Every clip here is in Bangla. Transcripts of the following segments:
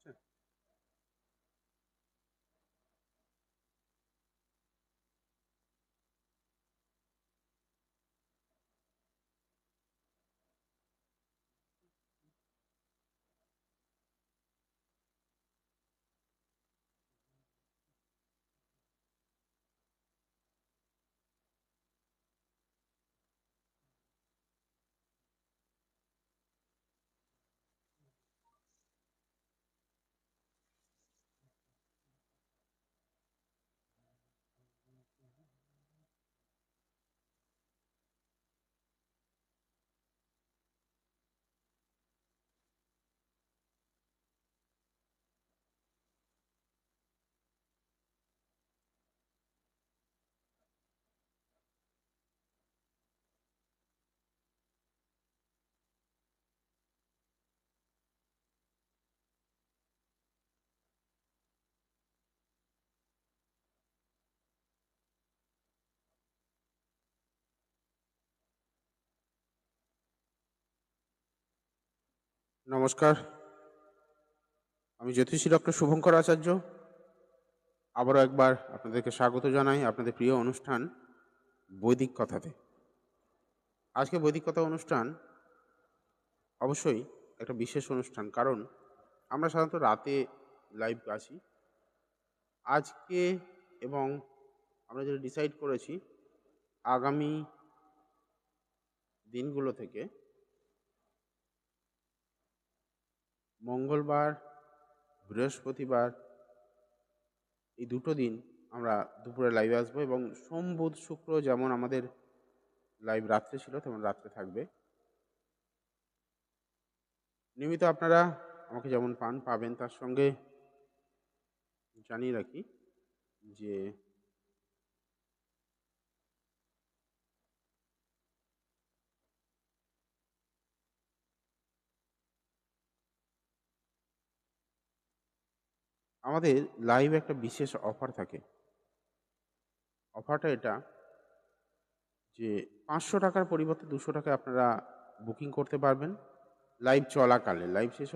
আচ্ছা। নমস্কার, আমি জ্যোতিষী ডক্টর শুভঙ্কর আচার্য। আবারও একবার আপনাদেরকে স্বাগত জানাই আপনাদের প্রিয় অনুষ্ঠান বৈদিক কথাতে। আজকে বৈদিক কথা অনুষ্ঠান অবশ্যই একটা বিশেষ অনুষ্ঠান, কারণ আমরা সাধারণত রাতে লাইভ আসি। আজকে এবং আমরা যেটা ডিসাইড করেছি, আগামী দিনগুলো থেকে মঙ্গলবার, বৃহস্পতিবার এই দুটো দিন আমরা দুপুরে লাইভে আসবো, এবং সোম, বুধ, শুক্র যেমন আমাদের লাইভ রাত্রে ছিল তেমন রাত্রে থাকবে। নিয়মিত আপনারা আমাকে যেমন পাবেন, তার সঙ্গে জানিয়ে রাখি যে আমাদের লাইভে একটা বিশেষ অফার থাকে। অফারটা এটা যে 500 টাকার পরিবর্তে 200 টাকায় আপনারা বুকিং করতে পারবেন লাইভ চলাকালে। লাইভ শেষ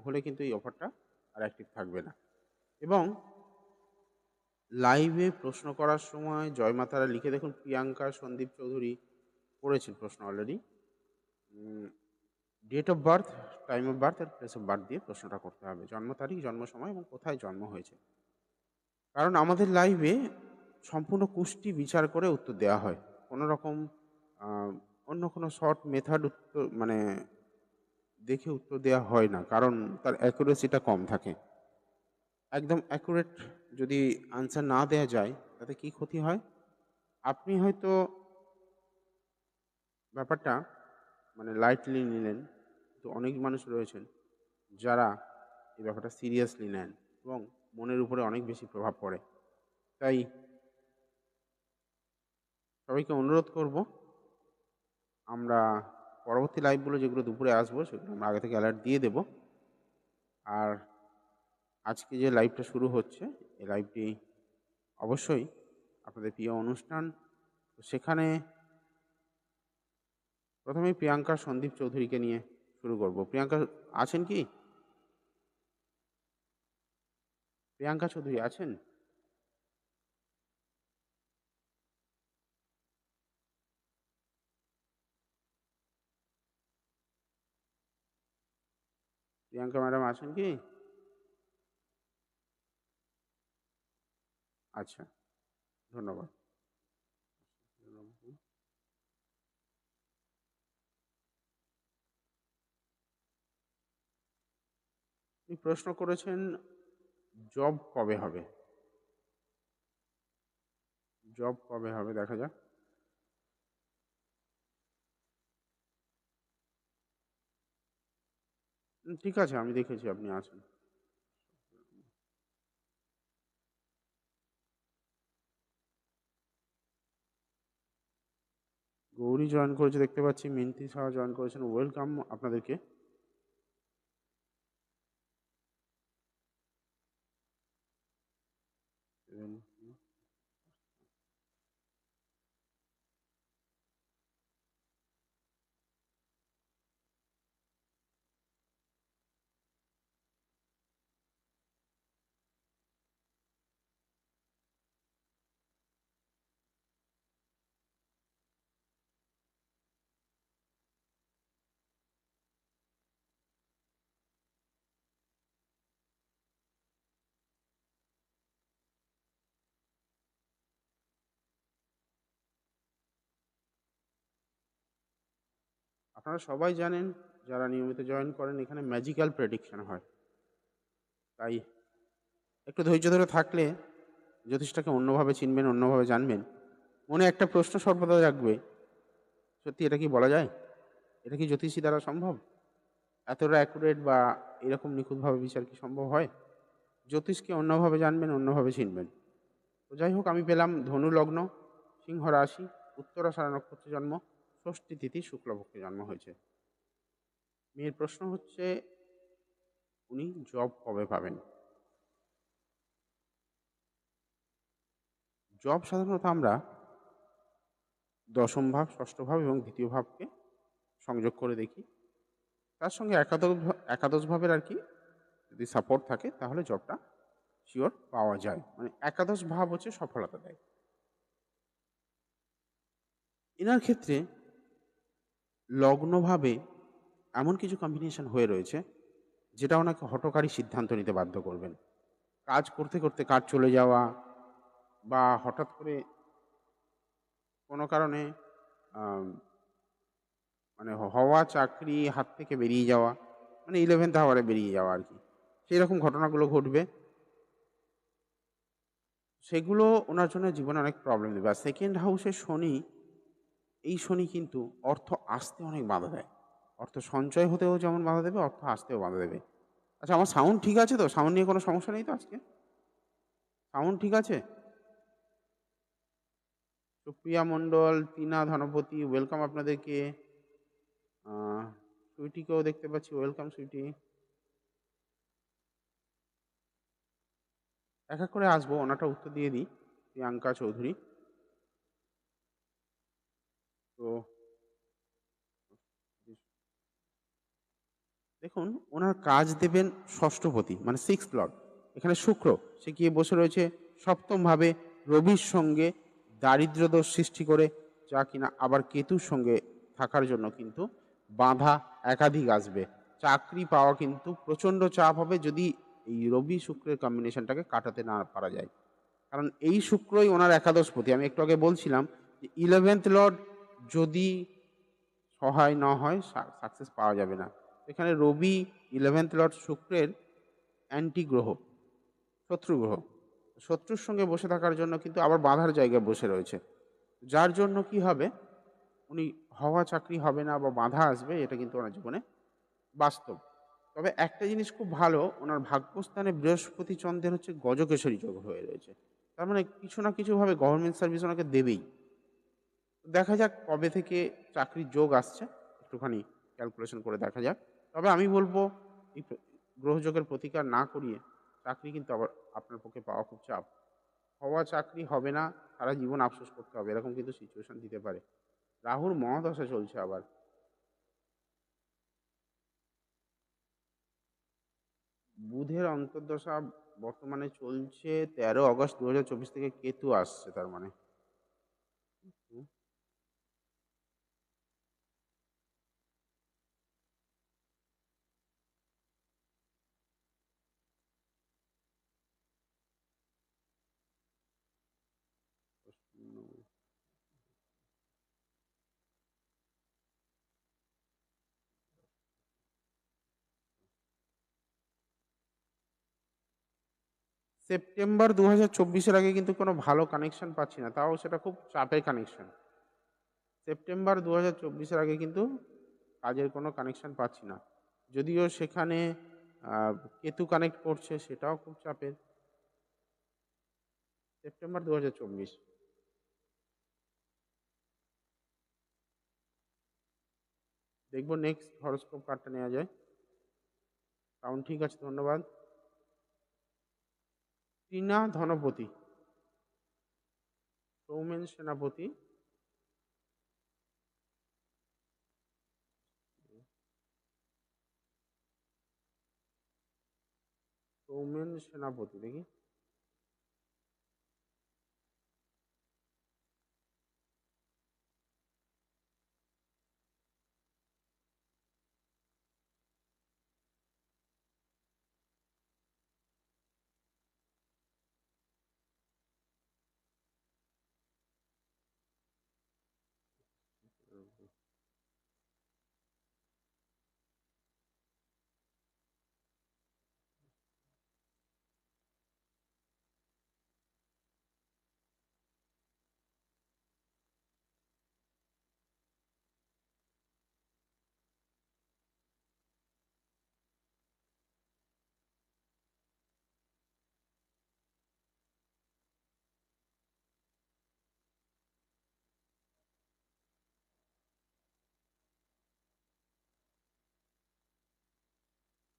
হলে কিন্তু এই অফারটা আর অ্যাক্টিভ থাকবে না। এবং লাইভে প্রশ্ন করার সময় জয় মাতারা লিখে দেখুন, প্রিয়াঙ্কা সন্দীপ চৌধুরী করেছেন প্রশ্ন already. Date of birth, time of birth আর প্লেস অফ বার্থ দিয়ে প্রশ্নটা করতে হবে, জন্ম তারিখ, জন্ম সময় এবং কোথায় জন্ম হয়েছে। কারণ আমাদের লাইভে সম্পূর্ণ কুষ্টি বিচার করে উত্তর দেওয়া হয়। কোনো রকম অন্য কোনো শর্ট মেথড উত্তর দেখে উত্তর দেওয়া হয় না, কারণ তার অ্যাকুরেসিটা কম থাকে। একদম অ্যাকুরেট যদি আনসার না দেওয়া যায়, তাতে কি ক্ষতি হয়? আপনি হয়তো ব্যাপারটা লাইটলি নিলেন, তো অনেক মানুষ রয়েছেন যারা এই ব্যাপারটা সিরিয়াসলি নেন এবং মনের উপরে অনেক বেশি প্রভাব পড়ে। তাই সবাইকে অনুরোধ করব, আমরা পরবর্তী লাইভগুলো যেগুলো দুপুরে আসবো সেগুলো আমরা আগে থেকে অ্যালার্ট দিয়ে দেব। আর আজকে যে লাইভটা শুরু হচ্ছে, এই লাইভটি অবশ্যই আপনাদের প্রিয় অনুষ্ঠান। তো সেখানে প্রথমেই প্রিয়াঙ্কা সন্দীপ চৌধুরীকে নিয়ে শুরু করব। প্রিয়াঙ্কা আছেন কি? প্রিয়াঙ্কা চৌধুরী আছেন? প্রিয়াঙ্কা ম্যাডাম আছেন কি? আচ্ছা, ধন্যবাদ। আপনি প্রশ্ন করেছেন জব কবে হবে। জব কবে হবে দেখা যাক। ঠিক আছে, আমি দেখেছি আপনি আছেন। গৌরী জয়েন করেছে দেখতে পাচ্ছি, মিন্তি সাহা জয়েন করেছেন, ওয়েলকাম আপনাদেরকে। আপনারা সবাই জানেন, যারা নিয়মিত জয়েন করেন, এখানে ম্যাজিক্যাল প্রেডিকশন হয়। তাই একটু ধৈর্য ধরে থাকলে জ্যোতিষটাকে অন্যভাবে চিনবেন, অন্যভাবে জানবেন। মনে একটা প্রশ্ন সর্বদা জাগবে, সত্যি এটা কি বলা যায়? এটা কি জ্যোতিষী দ্বারা সম্ভব? এতটা অ্যাকুরেট বা এরকম নিখুঁতভাবে বিচার কি সম্ভব হয়? জ্যোতিষকে অন্যভাবে জানবেন, অন্যভাবে চিনবেন। তো যাই হোক, আমি পেলাম ধনু লগ্ন, সিংহ রাশি, উত্তরাষাঢ়া নক্ষত্রে জন্ম, ষষ্ঠী তিথি শুক্লপক্ষে জন্ম হয়েছে। মেয়ের প্রশ্ন হচ্ছে, উনি জব কবে পাবেন? জব সাধারণত আমরা দশম ভাব, ষষ্ঠ ভাব এবং দ্বিতীয় ভাবকে সংযোগ করে দেখি। তার সঙ্গে একাদশ ভাবের আর কি যদি সাপোর্ট থাকে, তাহলে জবটা শিওর পাওয়া যায়। মানে একাদশ ভাব হচ্ছে সফলতা দেয়। এনার ক্ষেত্রে লগ্নভাবে এমন কিছু কম্বিনেশন হয়ে রয়েছে, যেটা ওনাকে হঠকারী সিদ্ধান্ত নিতে বাধ্য করবেন। কাজ করতে করতে কাজ চলে যাওয়া, বা হঠাৎ করে কোনো কারণে আম মানে হওয়া চাকরি হাত থেকে বেরিয়ে যাওয়া, মানে 11th আওয়ারে বেরিয়ে যাওয়া আর কি। সেই রকম ঘটনাগুলো ঘটবে। সেগুলো ওনার জন্য জীবনে অনেক প্রবলেম দেবে। আর সেকেন্ড হাউসে শনি, এই শনি কিন্তু অর্থ আসতে অনেক বাধা দেয়। অর্থ সঞ্চয় হতেও যেমন বাধা দেবে, অর্থ আসতেও বাধা দেবে। আচ্ছা, আমার সাউন্ড ঠিক আছে তো? সাউন্ড নিয়ে কোনো সমস্যা নেই তো আজকে? সাউন্ড ঠিক আছে? সুপ্রিয়া মণ্ডল, টিনা ধনপতি, ওয়েলকাম আপনাদেরকে। সুইটিকেও দেখতে পাচ্ছি, ওয়েলকাম সুইটি। এক এক করে আসবো, ওনাটা উত্তর দিয়ে দিই। প্রিয়াঙ্কা চৌধুরী। তো দেখুন, ওনার কাজ দেবেন ষষ্ঠপতি, মানে সিক্স লর্ড। এখানে শুক্র, সে গিয়ে বসে রয়েছে সপ্তম ভাবে রবির সঙ্গে, দারিদ্র্য দোষ সৃষ্টি করে, যা কিনা আবার কেতুর সঙ্গে থাকার জন্য কিন্তু বাধা একাধিক আসবে। চাকরি পাওয়া কিন্তু প্রচণ্ড চাপ হবে, যদি এই রবি শুক্রের কম্বিনেশনটাকে কাটাতে না পারা যায়। কারণ এই শুক্রই ওনার একাদশপতি। আমি একটু আগে বলছিলাম যে 11th লর্ড যদি সহায় না হয়, সাকসেস পাওয়া যাবে না। এখানে রবি 11th লর্ড শুক্রের অ্যান্টি গ্রহ, শত্রু গ্রহ। শত্রুর সঙ্গে বসে থাকার জন্য কিন্তু আবার বাধার জায়গায় বসে রয়েছে, যার জন্য কি হবে, উনি হওয়া চাকরি হবে না বা বাধা আসবে, এটা কিন্তু ওনার জীবনে বাস্তব। তবে একটা জিনিস খুব ভালো, ওনার ভাগ্যস্থানে বৃহস্পতি চন্দ্রের হচ্ছে গজকেশরী যোগ হয়ে রয়েছে। তার মানে কিছু না কিছুভাবে গভর্নমেন্ট সার্ভিস ওনাকে দেবেই। দেখা যাক কবে থেকে চাকরির যোগ আসছে, একটুখানি ক্যালকুলেশন করে দেখা যাক। তবে আমি বলবো, এই গ্রহযোগের প্রতিকার না করিয়ে চাকরি কিন্তু আবার আপনার পক্ষে পাওয়া খুব চাপ। হওয়া চাকরি হবে না, সারা জীবন আফসোস করতে হবে, এরকম কিন্তু সিচুয়েশন দিতে পারে। রাহুর মহাদশা চলছে আবার। বুধের অন্তর্দশা বর্তমানে চলছে, 13 আগস্ট 2024 থেকে কেতু আসছে, তার মানে সেপ্টেম্বর 2024-এর আগে কিন্তু কোনো ভালো কানেকশন পাচ্ছি না, তাও সেটা খুব চাপের কানেকশন। সেপ্টেম্বর 2024-এর আগে কিন্তু কাজের কোনো কানেকশন পাচ্ছি না। যদিও সেখানে কেতু কানেক্ট করছে, সেটাও খুব চাপের। সেপ্টেম্বর 2024। দেখবো নেক্সট হরোস্কোপ কার্ডটা নেওয়া যায়। সাউন্ড ঠিক আছে, ধন্যবাদ। টিনা ধনপতি, সৌমেন সেনাপতি, সৌমেন সেনাপতি দেখি।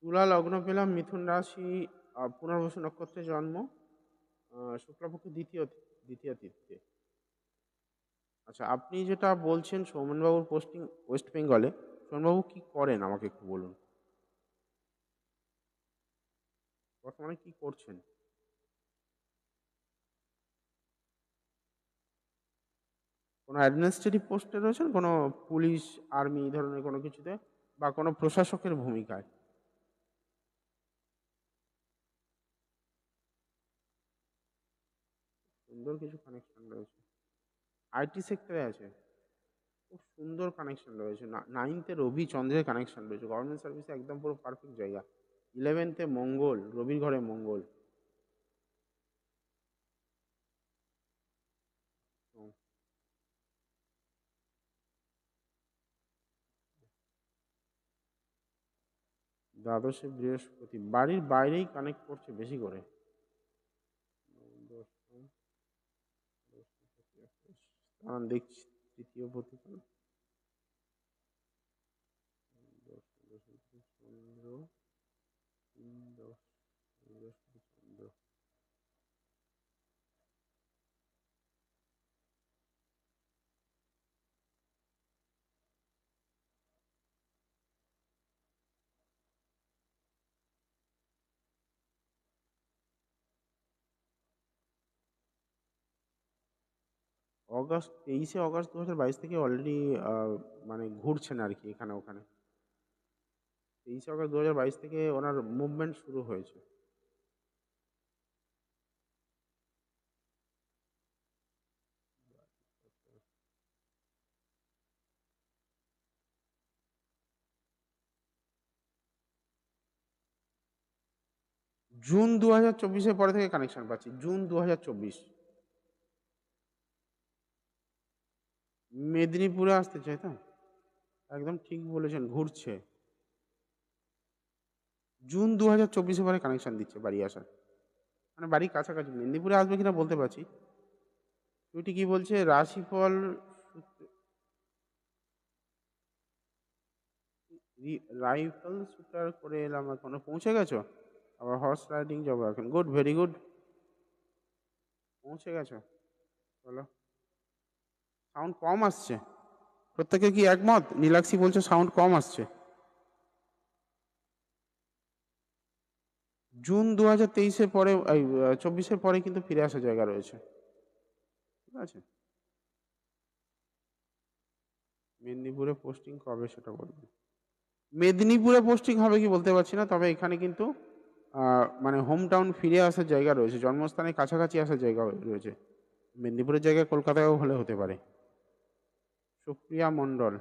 তুলা লগ্ন পেলাম, মিথুন রাশি, পুনর্বসু নক্ষত্রে জন্ম, শুক্লপক্ষ দ্বিতীয় তিথিতে। আচ্ছা, আপনি যেটা বলছেন সৌমেনবাবুর পোস্টিং ওয়েস্ট বেঙ্গলে, সৌমেনবাবু কি করেন আমাকে একটু বলুন, বর্তমানে কি করছেন? কোনো অ্যাডমিনিস্ট্রেটিভ পোস্টে রয়েছেন, কোনো পুলিশ, আর্মি এই ধরনের কোনো কিছুতে, বা কোনো প্রশাসকের ভূমিকায়? সুন্দর কিছু কানেকশন রয়েছে। আইটি সেক্টরে আছে, খুব সুন্দর কানেকশন রয়েছে। নাইনথে রবি চন্দ্রের কানেকশন রয়েছে, গভর্নমেন্ট সার্ভিসে একদম পুরো পারফেক্ট জায়গা। 11th মঙ্গল, রবির ঘরে মঙ্গল। হুম, দ্বাদশে বৃহস্পতি, বাড়ির বাইরেই কানেক্ট করছে বেশি করে। দেখছি তৃতীয় প্রতিকার, চন্দ্র, তিন, দশ, বৃহস্পতি, চন্দ্র। অগাস্ট, 23শে অগাস্ট 2022 থেকে অলরেডি মানে ঘুরছেন আর কি এখানে ওখানে। 23শে অগাস্ট 2022 থেকে ওনার মুভমেন্ট শুরু হয়েছে। জুন 2024-এর পরে থেকে কানেকশন পাচ্ছি, জুন 2024। মেদিনীপুরে আসতে চাই তো, একদম ঠিক বলেছেন, ঘুরছে। জুন 2024-এর পরে কানেকশন দিচ্ছে বাড়ি আসার, মানে বাড়ির কাছাকাছি। মেদিনীপুরে আসবে কিনা বলতে পারছি। ছুটি কি বলছে, রাশিফল রাইফেল শুটার করে এলাম, এখনো পৌঁছে গেছো? আবার হর্স রাইডিং যাবো এখন, গুড, ভেরি গুড, পৌঁছে গেছো, বলো। সাউন্ড কম আসছে, প্রত্যেকে কি একমত? নীলাক্ষী বলছে সাউন্ড কম আসছে। জুন 2023-এর পরে, এই 24-এর পরে কিন্তু ফিরে আসার জায়গা রয়েছে, ঠিক আছে। মেদিনীপুরে পোস্টিং কবে সেটা বলবো। মেদিনীপুরে পোস্টিং হবে কি বলতে পারছি না, তবে এখানে কিন্তু মানে হোম টাউন ফিরে আসার জায়গা রয়েছে, জন্মস্থানের কাছাকাছি আসার জায়গা রয়েছে। মেদিনীপুরের জায়গায় কলকাতায়ও হলে হতে পারে। সুপ্রিয়া মণ্ডল,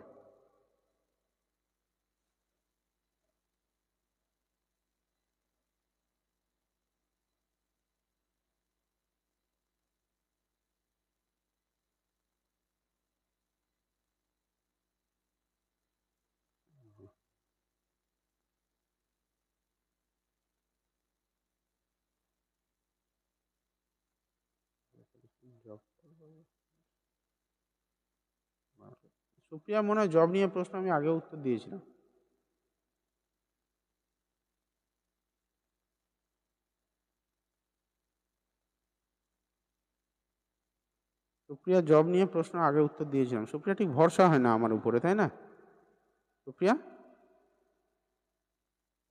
সুপ্রিয়া মনে হয় জব নিয়ে প্রশ্ন আমি আগে উত্তর দিয়েছিলাম। সুপ্রিয়া জব নিয়ে প্রশ্ন আগে উত্তর দিয়েছিলাম। সুপ্রিয়া ঠিক ভরসা হয় না আমার উপরে, তাই না সুপ্রিয়া?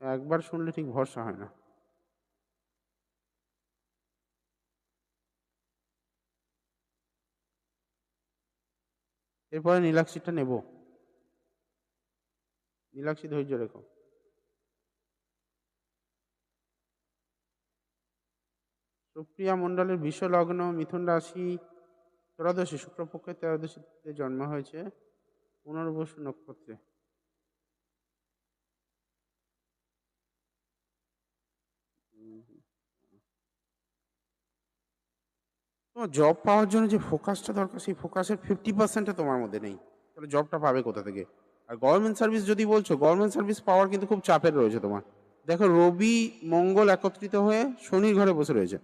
একবার শুনলে ঠিক ভরসা হয় না। এরপরে নীলাক্ষীটা নেব, নীলাক্ষী ধৈর্য রেখো। সুপ্রিয়া মণ্ডলের বিশ্ব লগ্ন, মিথুন রাশি, ত্রয়োদশী, শুক্লপক্ষের ত্রয়োদশীতে জন্ম হয়েছে, পুনর্বসু নক্ষত্রে। তোমার জব পাওয়ার জন্য যে ফোকাসটা দরকার, সেই ফোকাসের 50% তোমার মধ্যে নেই, তাহলে জবটা পাবে কোথা থেকে? আর গভর্নমেন্ট সার্ভিস যদি বলছো, গভর্নমেন্ট সার্ভিস পাওয়ার কিন্তু খুব চাপের রয়েছে তোমার। দেখো, রবি মঙ্গল একত্রিত হয়ে শনির ঘরে বসে রয়েছে,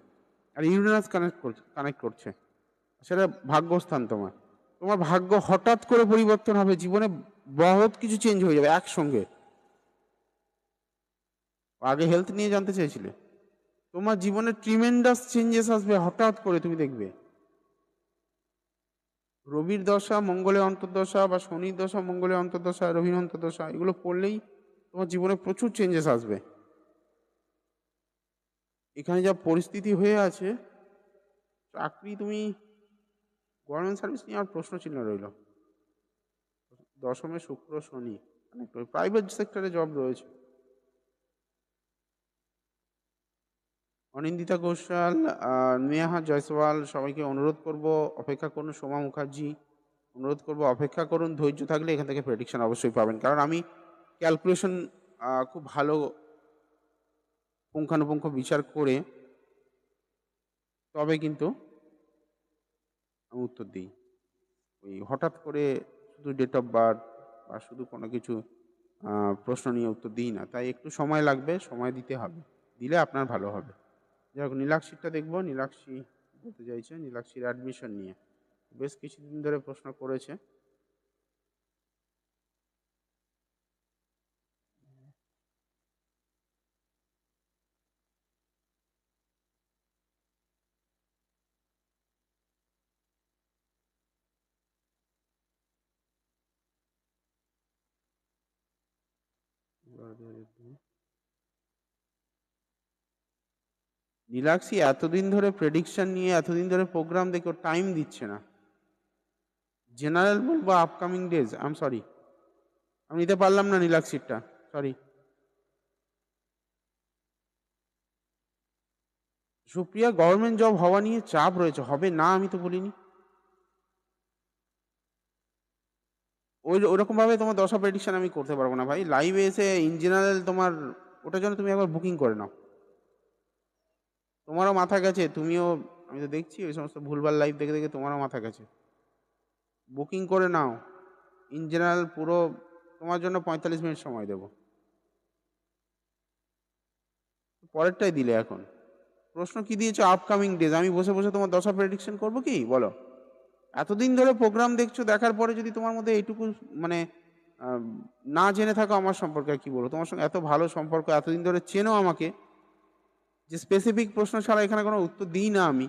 আর ইউরেনাস কানেক্ট করছে, সেটা ভাগ্যস্থান তোমার। তোমার ভাগ্য হঠাৎ করে পরিবর্তন হবে, জীবনে বহুত কিছু চেঞ্জ হয়ে যাবে একসঙ্গে। আগে হেলথ নিয়ে জানতে চেয়েছিলে। তোমার জীবনে ট্রিমেন্ডাস চেঞ্জেস আসবে হঠাৎ করে, তুমি দেখবে। রবির দশা, মঙ্গলের অন্তর্দশা, বা শনির দশা, মঙ্গলের অন্তর্দশা, রবির অন্তর্দশা, এগুলো পড়লেই তোমার জীবনে প্রচুর চেঞ্জেস আসবে। এখানে যা পরিস্থিতি হয়ে আছে, চাকরি তুমি গভর্নমেন্ট সার্ভিস নিয়ে আর প্রশ্ন চিহ্ন রইল। দশমে শুক্র শনি, মানে প্রাইভেট সেক্টরে জব রয়েছে। অনিন্দিতা ঘোষাল, নেহা জয়সওয়াল, সবাইকে অনুরোধ করব অপেক্ষা করুন। সোমা মুখার্জি, অনুরোধ করব অপেক্ষা করুন, ধৈর্য থাকলে এখান থেকে প্রেডিকশন অবশ্যই পাবেন। কারণ আমি ক্যালকুলেশন খুব ভালো পুঙ্খানুপুঙ্খ বিচার করে তবে কিন্তু আমি উত্তর দিই। ওই হঠাৎ করে শুধু ডেট অফ বার্থ বা শুধু কোনো কিছু প্রশ্ন নিয়ে উত্তর দিই না। তাই একটু সময় লাগবে, সময় দিতে হবে, দিলে আপনার ভালো হবে। যাই হোক, নীলাক্ষীরটা দেখবো। নীলাক্ষী বলতে চাইছে নীলাক্ষীর অ্যাডমিশন নিয়ে বেশ কিছুদিন ধরে প্রশ্ন করেছে। নীলাক্ষী এতদিন ধরে প্রেডিকশন নিয়ে, এতদিন ধরে প্রোগ্রাম দেখে টাইম দিচ্ছে না। জেনারেল বলবো upcoming days. I am sorry, আমি নিতে পারলাম না নীলাক্ষীরটা, সরি। সুপ্রিয়া, গভর্নমেন্ট জব হওয়া নিয়ে চাপ রয়েছে, হবে না আমি তো বলিনি। ওইরকম ভাবে তোমার দশা প্রেডিকশন আমি করতে পারবো না ভাই। লাইভে এসে ইন জেনারেল তোমার, ওটার জন্য তুমি একবার বুকিং করে নাও। তোমারও মাথা গেছে, তুমিও, আমি তো দেখছি ওই সমস্ত ভুলভাল লাইভ দেখে দেখে তোমারও মাথা গেছে। বুকিং করে নাও ইন জেনারেল, পুরো তোমার জন্য 45 মিনিট সময় দেবো। পরেরটাই দিলে এখন প্রশ্ন কি দিয়েছো? Upcoming days. আমি বসে বসে তোমার দশা প্রেডিকশন করবো কি বলো? এতদিন ধরে প্রোগ্রাম দেখছো, দেখার পরে যদি তোমার মধ্যে এইটুকু মানে না জেনে থাকো আমার সম্পর্কে, কি বলবো? তোমার সঙ্গে এত ভালো সম্পর্ক, এতদিন ধরে চেনো আমাকে, যে স্পেসিফিক প্রশ্ন ছাড়া এখানে কোনো উত্তর দিই না আমি,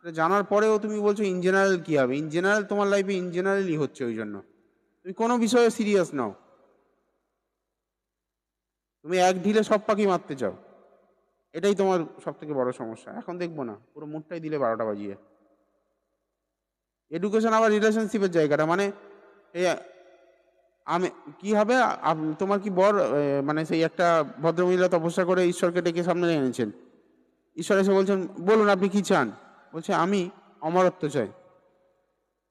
জানার পরেও তুমি বলছো ইন জেনারেল কি হবে? ইন জেনারেল তোমার লাইফে ইন জেনারেলই হচ্ছে। ওই জন্য তুমি কোনো বিষয়ে সিরিয়াস নাও। তুমি এক ঢিলে সব পাখি মারতে চাও, এটাই তোমার সব থেকে বড় সমস্যা। এখন দেখবো না, পুরো মুডটাই দিলে 12টা বাজিয়ে। এডুকেশন আবার রিলেশনশিপের জায়গাটা, মানে এই আমি কি হবে, তোমার কি বর মানে সেই একটা ভদ্রমহিলা তপস্যা করে ঈশ্বরকে ডেকে সামনে এনেছেন। ঈশ্বর এসে বলছেন, বলুন আপনি কি চান? বলছে আমি অমরত্ব চাই।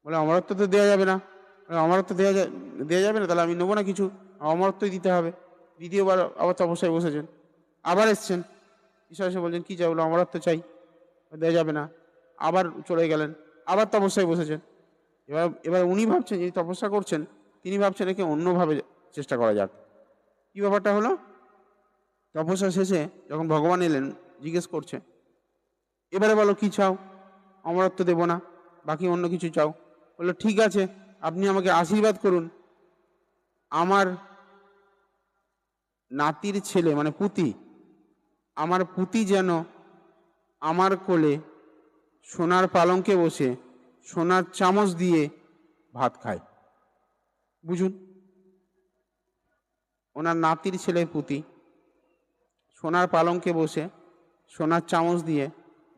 বলে অমরত্ব তো দেওয়া যাবে না। অমরত্ব দেওয়া যাবে না, তাহলে আমি নেবো না কিছু, অমরত্বই দিতে হবে। দ্বিতীয়বার আবার তপস্যায় বসেছেন, আবার এসছেন। ঈশ্বর এসে বলছেন কি চাই? বলে অমরত্ব চাই। দেওয়া যাবে না। আবার চলে গেলেন, আবার তপস্যায় বসেছেন। এবার এবার উনি ভাবছেন, যিনি তপস্যা করছেন তিনি ভাবছেন একে অন্যভাবে চেষ্টা করা যাক। কি ব্যাপারটা হলো? তপস্যা শেষে যখন ভগবান এলেন, জিজ্ঞেস করছে এবারে বলো কি চাও? অমরত্ব দেব না, বাকি অন্য কিছু চাও। বললো ঠিক আছে, আপনি আমাকে আশীর্বাদ করুন, আমার নাতির ছেলে মানে পুতি, আমার পুতি যেন আমার কোলে সোনার পালঙ্কে বসে সোনার চামচ দিয়ে ভাত খায়। বুঝুন, ওনার নাতির ছেলে পুতি সোনার পালঙ্কে বসে সোনার চামচ দিয়ে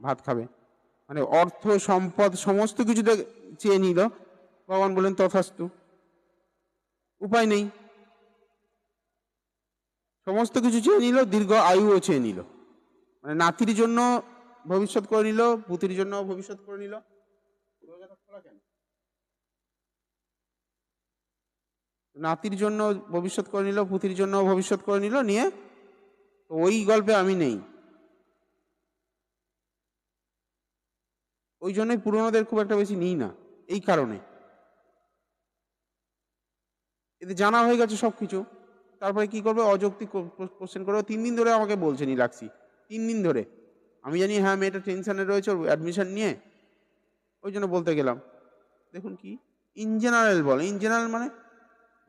ভাত খাবে। মানে অর্থ সম্পদ সমস্ত কিছু চেয়ে নিল। ভগবান বলেন তথাস্তু, উপায় নেই। সমস্ত কিছু চেয়ে নিল, দীর্ঘ আয়ুও চেয়ে নিল। মানে নাতির জন্য ভবিষ্যৎ করে নিল, পুতির জন্য ভবিষ্যৎ করে নিল। নাতির জন্য ভবিষ্যৎ করে নিল, পুতির জন্য ভবিষ্যৎ করে নিল, নিয়ে ওই গল্পে আমি নেই। ওই জন্যই পুরোনোদের খুব একটা বেশি নিই না, এই কারণে। এতে জানা হয়ে গেছে সবকিছু, তারপরে কি করবে? অযৌক্তিক কোশ্চেন করবে। 3 দিন ধরে আমাকে বলছে নীলাক্ষী, 3 দিন ধরে। আমি জানি হ্যাঁ মেয়েটা টেনশনে রয়েছে ওর অ্যাডমিশন নিয়ে, ওই জন্য বলতে গেলাম। দেখুন কি ইন জেনারেল বলে। ইন জেনারেল মানে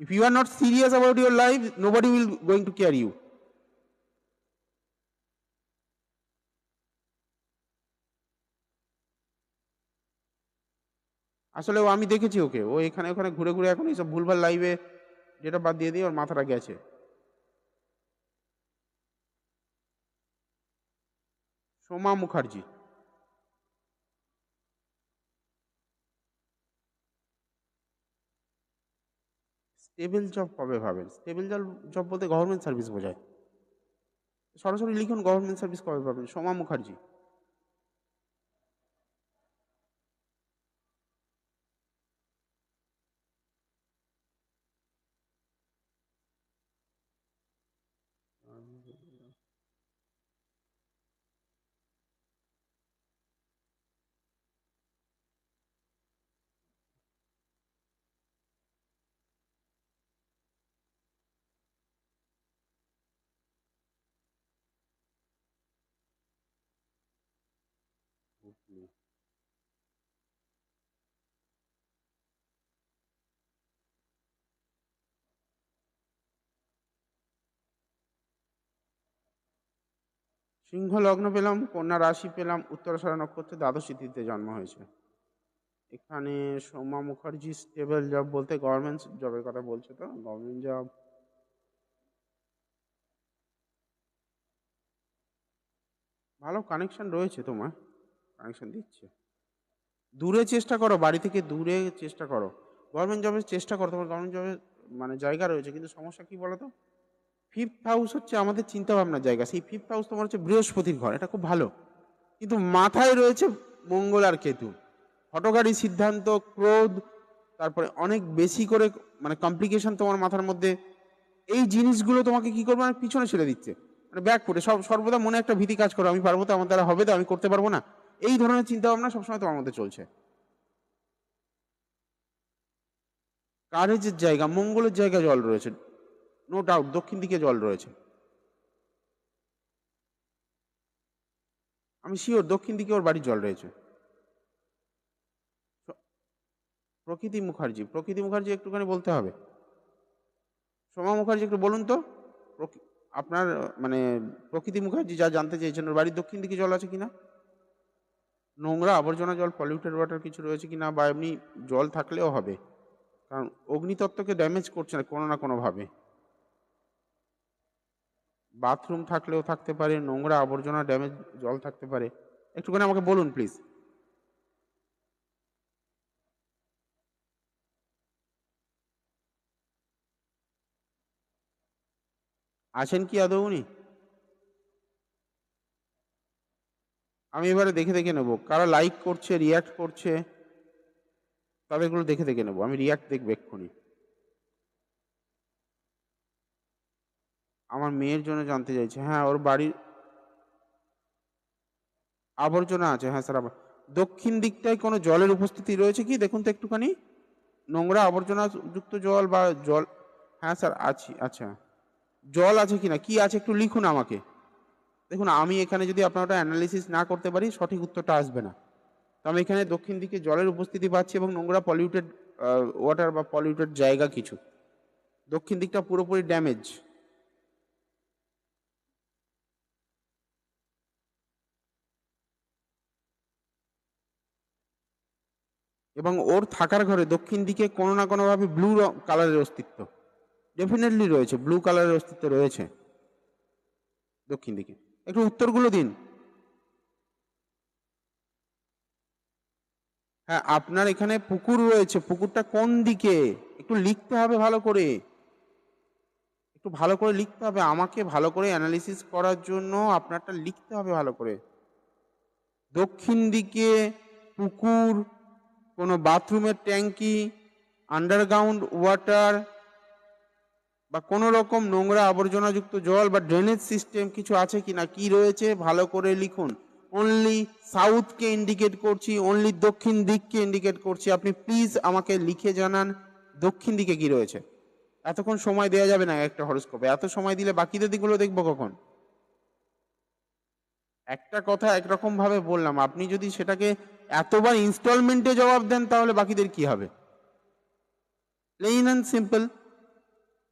if you are not serious about your life, nobody will going to care you. আসলে আমি দেখেছি ওকে, ও এখানে ওখানে ঘুরে ঘুরে এখন এইসব ভুলভাল লাইভে যেটা বাদ দিয়ে দিয়ে ওর মাথাটা গেছে। সোমা মুখার্জি। স্টেবল জব কবে ভাবেন? স্টেবল জব জব বলতে গভর্নমেন্ট সার্ভিস বোঝায়। সরাসরি লিখুন গভর্নমেন্ট সার্ভিস কবে পাবেন, সোমা মুখার্জি। সিংহ লগ্ন পেলাম, কন্যা রাশি পেলাম, উত্তরাষাঢ়া নক্ষত্রে দ্বাদশ তিথিতে জন্ম হয়েছে। এখানে সোমা মুখার্জি স্টেবল জব বলতে গভর্নমেন্ট জবের কথা বলছে, তো গভর্নমেন্ট জব ভালো কানেকশন রয়েছে তোমার, কানেকশন দিচ্ছে। দূরে চেষ্টা করো, বাড়ি থেকে দূরে চেষ্টা করো, গভর্নমেন্ট জবের চেষ্টা করো, তোমার গভর্নমেন্ট জবের মানে জায়গা রয়েছে, কিন্তু সমস্যা কি বলো তো, ফিফথ হাউস হচ্ছে আমাদের চিন্তা ভাবনার জায়গা, সেই ফিফথ হাউস তোমার হচ্ছে বৃহস্পতির ঘর, এটা খুব ভালো, কিন্তু মাথায় রয়েছে মঙ্গল আর কেতু, হঠকারী সিদ্ধান্ত, ক্রোধ, তারপরে অনেক বেশি করে মানে কমপ্লিকেশন তোমার মাথার মধ্যে, এই জিনিসগুলো তোমাকে কি করবে, মানে পিছনে ছেড়ে দিচ্ছে, মানে ব্যাক করে সব সর্বদা মনে একটা ভীতি কাজ করো, আমি পারবো তো, আমার দ্বারা হবে তো, আমি করতে পারবো না, এই ধরনের চিন্তা ভাবনা সবসময় তোমার মধ্যে চলছে। কারেজের জায়গা, মঙ্গলের জায়গা জল রয়েছে, নো ডাউট, দক্ষিণ দিকে জল রয়েছে, আমি শিওর দক্ষিণ দিকে ওর বাড়ির জল রয়েছে। প্রকৃতি মুখার্জি, প্রকৃতি মুখার্জি একটুখানি বলতে হবে, সোমা মুখার্জি একটু বলুন তো, আপনার মানে প্রকৃতি মুখার্জি যা জানতে চেয়েছেন, ওর বাড়ির দক্ষিণ দিকে জল আছে কিনা, নোংরা আবর্জনা জল, পলিউটেড ওয়াটার কিছু রয়েছে কিনা, বা এমনি জল থাকলেও হবে, কারণ অগ্নিতত্ত্বকে ড্যামেজ করছে না কোনো না কোনোভাবে, বাথরুম থাকলেও থাকতে পারে, নোংরা আবর্জনা ড্যামেজ জল থাকতে পারে, একটুখানি আমাকে বলুন প্লিজ। আছেন কি আদৌ উনি? আমি এবারে দেখে দেখে নেবো কারা লাইক করছে, রিয়াক্ট করছে, তাদেরগুলো দেখে দেখে নেবো, আমি রিয়াক্ট দেখবো এক্ষুনি। আমার মেয়ের জন্য জানতে চাইছে, হ্যাঁ ওর বাড়ির আবর্জনা আছে, হ্যাঁ স্যার, আবার দক্ষিণ দিকটায় কোনো জলের উপস্থিতি রয়েছে কি দেখুন তো একটুখানি, নোংরা আবর্জনা যুক্ত জল বা জল, হ্যাঁ স্যার আছি, আচ্ছা জল আছে কিনা, কি আছে একটু লিখুন আমাকে। দেখুন আমি এখানে যদি আপনার ওটা অ্যানালিসিস না করতে পারি সঠিক উত্তরটা আসবে না, তো আমি এখানে দক্ষিণ দিকে জলের উপস্থিতি পাচ্ছি এবং নোংরা পলিউটেড ওয়াটার বা পলিউটেড জায়গা কিছু, দক্ষিণ দিকটা পুরোপুরি ড্যামেজ। এবং ওর থাকার ঘরে দক্ষিণ দিকে কোনো না কোনোভাবে ব্লু কালারের অস্তিত্ব ডেফিনেটলি রয়েছে, ব্লু কালারের অস্তিত্ব রয়েছে দক্ষিণ দিকে, একটু উত্তরগুলো দিন। হ্যাঁ আপনার এখানে পুকুর রয়েছে, পুকুরটা কোন দিকে একটু লিখতে হবে ভালো করে, একটু ভালো করে লিখতে হবে, আমাকে ভালো করে অ্যানালিসিস করার জন্য আপনারটা লিখতে হবে ভালো করে। দক্ষিণ দিকে পুকুর, কোনো বাথরুমের ট্যাঙ্কি, আন্ডারগ্রাউন্ড ওয়াটার, বা কোনো রকম নোংরা আবর্জনাযুক্ত জল বা ড্রেনেজ সিস্টেম কিছু আছে কিনা, কি রয়েছে ভালো করে লিখুন। অনলি সাউথকে ইন্ডিকেট করছি, অনলি দক্ষিণ দিককে ইন্ডিকেট করছি, আপনি প্লিজ আমাকে লিখে জানান দক্ষিণ দিকে কি রয়েছে। এতক্ষণ সময় দেওয়া যাবে না একটা হরোস্কোপে, এত সময় দিলে বাকিদের দিকগুলো দেখবো কখন। একটা কথা একরকম ভাবে বললাম, আপনি যদি সেটাকে এতবার ইনস্টলমেন্টে জবাব দেন তাহলে বাকিদের কি হবে। Plain and simple,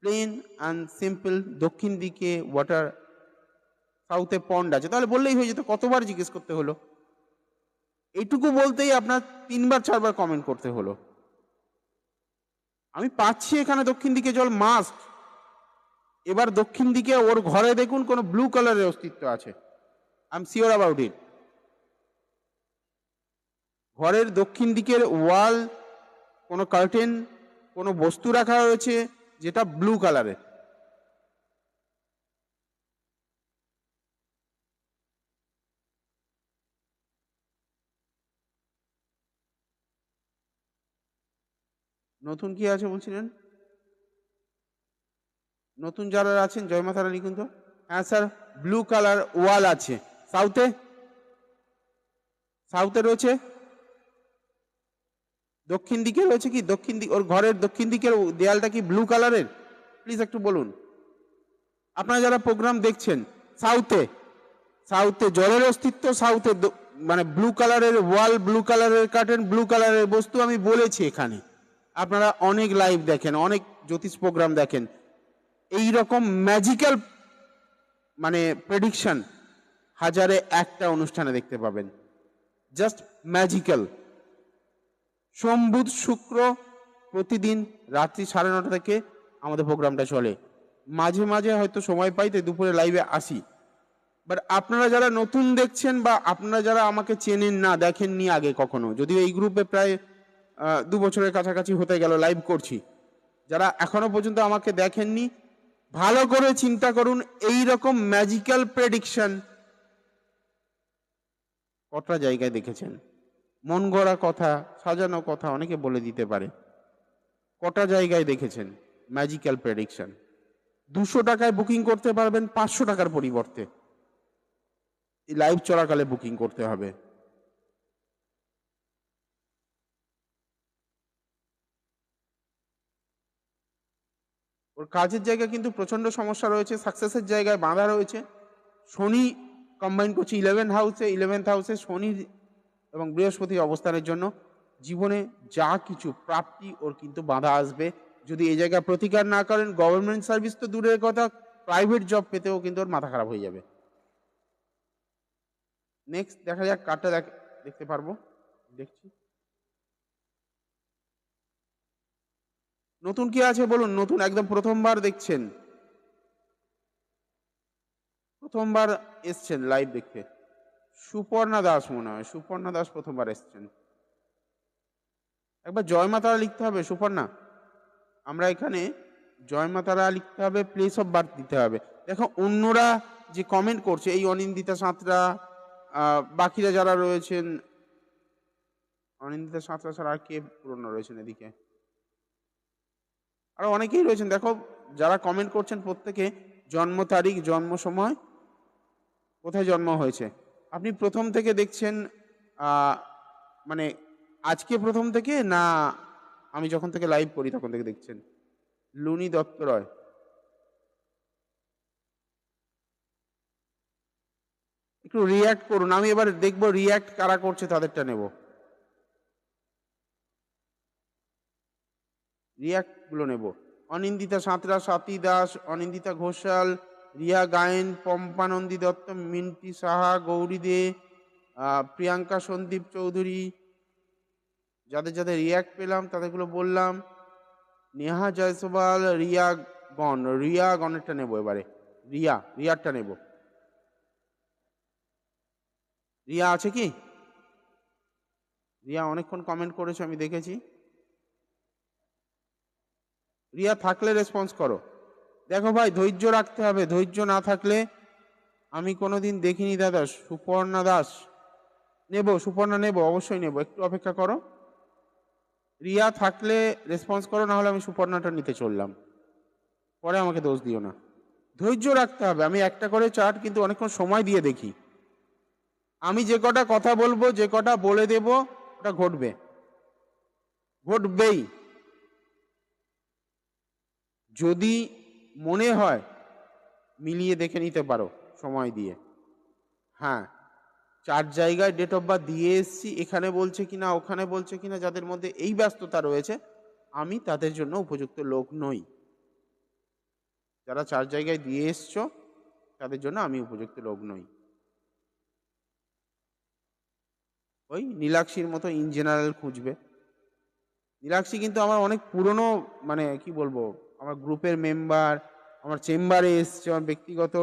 plain and simple, দক্ষিণ দিকে ওয়াটার, সাউথে পন্ড আছে, তাহলে বললেই হয়ে যেত, কতবার জিজ্ঞেস করতে হলো। এইটুকু বলতেই আপনার 3বার 4বার কমেন্ট করতে হলো। আমি পাচ্ছি এখানে দক্ষিণ দিকে জল মাস্ট। এবার দক্ষিণ দিকে ওর ঘরে দেখুন কোনো ব্লু কালারের অস্তিত্ব আছে। I am sure about it. ঘরের দক্ষিণ দিকের ওয়াল, কোনো কার্টেন, কোনো বস্তু রাখা হয়েছে যেটা ব্লু কালারের। নতুন কি আছে বলছিলেন? নতুন যারা আছেন জয় মা তারা লিখুন তো। হ্যাঁ স্যার, ব্লু কালার ওয়াল আছে। সাউথে, সাউথে রয়েছে। দক্ষিণ দিকে রয়েছে কি? দক্ষিণ দিক, ওর ঘরের দক্ষিণ দিকের দেয়ালটা কি ব্লু কালারের? প্লিজ একটু বলুন। আপনারা যারা প্রোগ্রাম দেখছেন, সাউথে, সাউথে জলের অস্তিত্ব, সাউথে মানে ব্লু কালারের ওয়াল, ব্লু কালারের কার্টেন, ব্লু কালারের বস্তু আমি বলেছি এখানে। আপনারা অনেক লাইভ দেখেন, অনেক জ্যোতিষ প্রোগ্রাম দেখেন, এই রকম ম্যাজিক্যাল মানে প্রেডিকশন হাজারে একটা অনুষ্ঠানে দেখতে পাবেন। Just magical. সোম বুধ শুক্র প্রতিদিন রাত্রি 9:30 থেকে আমাদের প্রোগ্রামটা চলে। মাঝে মাঝে হয়তো সময় পাই তাই দুপুরে লাইভে আসি। বাট আপনারা যারা নতুন দেখছেন বা আপনারা যারা আমাকে চেনেন না, দেখেননি আগে কখনো, যদিও এই গ্রুপে প্রায় 2 বছরের কাছাকাছি হতে গেল লাইভ করছি, যারা এখনো পর্যন্ত আমাকে দেখেননি, ভালো করে চিন্তা করুন এই রকম ম্যাজিক্যাল প্রেডিকশন কটা জায়গায় দেখেছেন? মন গড়া কথা, সাজানো কথা অনেকে বলে দিতে পারে। কটা জায়গায় দেখেছেন ম্যাজিক্যাল প্রেডিকশন? 200 টাকায় বুকিং করতে পারবেন 500 টাকার পরিবর্তে। এই লাইভ চলাকালে বুকিং করতে হবে। ওর কাজের জায়গায় কিন্তু প্রচন্ড সমস্যা রয়েছে, সাকসেসের জায়গায় বাঁধা রয়েছে। শনি কম্বাইন করছে 11th হাউসে শনি এবং বৃহস্পতির অবস্থানের জন্য জীবনে যা কিছু প্রাপ্তি ওর কিন্তু বাধা আসবে যদি এই জায়গায় প্রতিকার না করেন। গভর্নমেন্ট সার্ভিস তো দূরের কথা, প্রাইভেট জব পেতেও কিন্তু ওর মাথা খারাপ হয়ে যাবে। নেক্সট দেখা যাক কার্ডটা দেখতে পারবো, দেখছি। নতুন কি আছে বলুন? নতুন একদম প্রথমবার দেখছেন, প্রথমবার এসছেন লাইভ দেখতে। সুপর্ণা দাস মনে হয়, সুপর্ণা দাস প্রথমবার এসছেন। একবার জয় মা তারা লিখতে হবে সুপর্ণা। আমরা এখানে জয় মা তারা লিখতে হবে, প্লেস অফ বার্থ দিতে হবে। দেখো অন্যরা যে কমেন্ট করছে, এই অনিন্দিতা সাঁতরা, বাকিরা যারা রয়েছেন, অনিন্দিতা সাঁতরা ছাড়া আর কে পুরনো রয়েছেন এদিকে? আরো অনেকেই রয়েছেন। দেখো যারা কমেন্ট করছেন প্রত্যেকে জন্ম তারিখ, জন্ম সময়, কোথায় জন্ম হয়েছে। আপনি প্রথম থেকে দেখছেন মানে আজকে প্রথম থেকে, না আমি যখন থেকে লাইভ করি তখন থেকে দেখছেন? লুনি দত্ত রয়, একটু রিয়্যাক্ট করুন। আমি এবার দেখবো রিয়্যাক্ট কারা করছে, তাদেরটা নেব। রিয়্যাক্ট গুলো নেব। অনিন্দিতা সাঁতরা, স্বাতী দাস, অনিন্দিতা ঘোষাল, রিয়া গায়েন, পম্পা নন্দী দত্ত, মিন্টি সাহা, গৌরী দে, প্রিয়াঙ্কা সন্দীপ চৌধুরী, যাদের যাদের রিয়্যাক্ট পেলাম তাদেরগুলো বললাম। নেহা জয়সওয়াল, রিয়া গণেরটা নেব এবারে। রিয়ারটা নেব। রিয়া আছে কি? রিয়া অনেকক্ষণ কমেন্ট করেছে, আমি দেখেছি। রিয়া থাকলে রেসপন্স করো। দেখো ভাই, ধৈর্য রাখতে হবে, ধৈর্য না থাকলে আমি কোনোদিন দেখিনি দাদা। সুপর্ণা দাস নেব, সুপর্ণা নেব, অবশ্যই নেব, একটু অপেক্ষা করো। রিয়া থাকলে রেসপন্স করো, না হলে আমি সুপর্ণাটা নিতে চললাম, পরে আমাকে দোষ দিও না। ধৈর্য রাখতে হবে। আমি একটা করে চার্ট কিন্তু অনেকক্ষণ সময় দিয়ে দেখি। আমি যে কটা কথা বলবো, যে কটা বলে দেব, ওটা ঘটবে, ঘটবেই। যদি মনে হয় মিলিয়ে দেখে নিতে পারো সময় দিয়ে। হ্যাঁ, 4 জায়গায় ডেট অফ বার্থ দিয়ে এসছি, এখানে বলছে কিনা ওখানে বলছে কিনা, যাদের মধ্যে এই ব্যস্ততা রয়েছে আমি তাদের জন্য উপযুক্ত লোক নই। যারা 4 জায়গায় দিয়ে এসছো তাদের জন্য আমি উপযুক্ত লোক নই। ওই নীলাক্ষীর মতো ইন জেনারেল খুঁজবে। নীলাক্ষী কিন্তু আমার অনেক পুরনো, মানে কি বলবো, আমার গ্রুপের মেম্বার, আমার চেম্বারে এসছে, আমার ব্যক্তিগত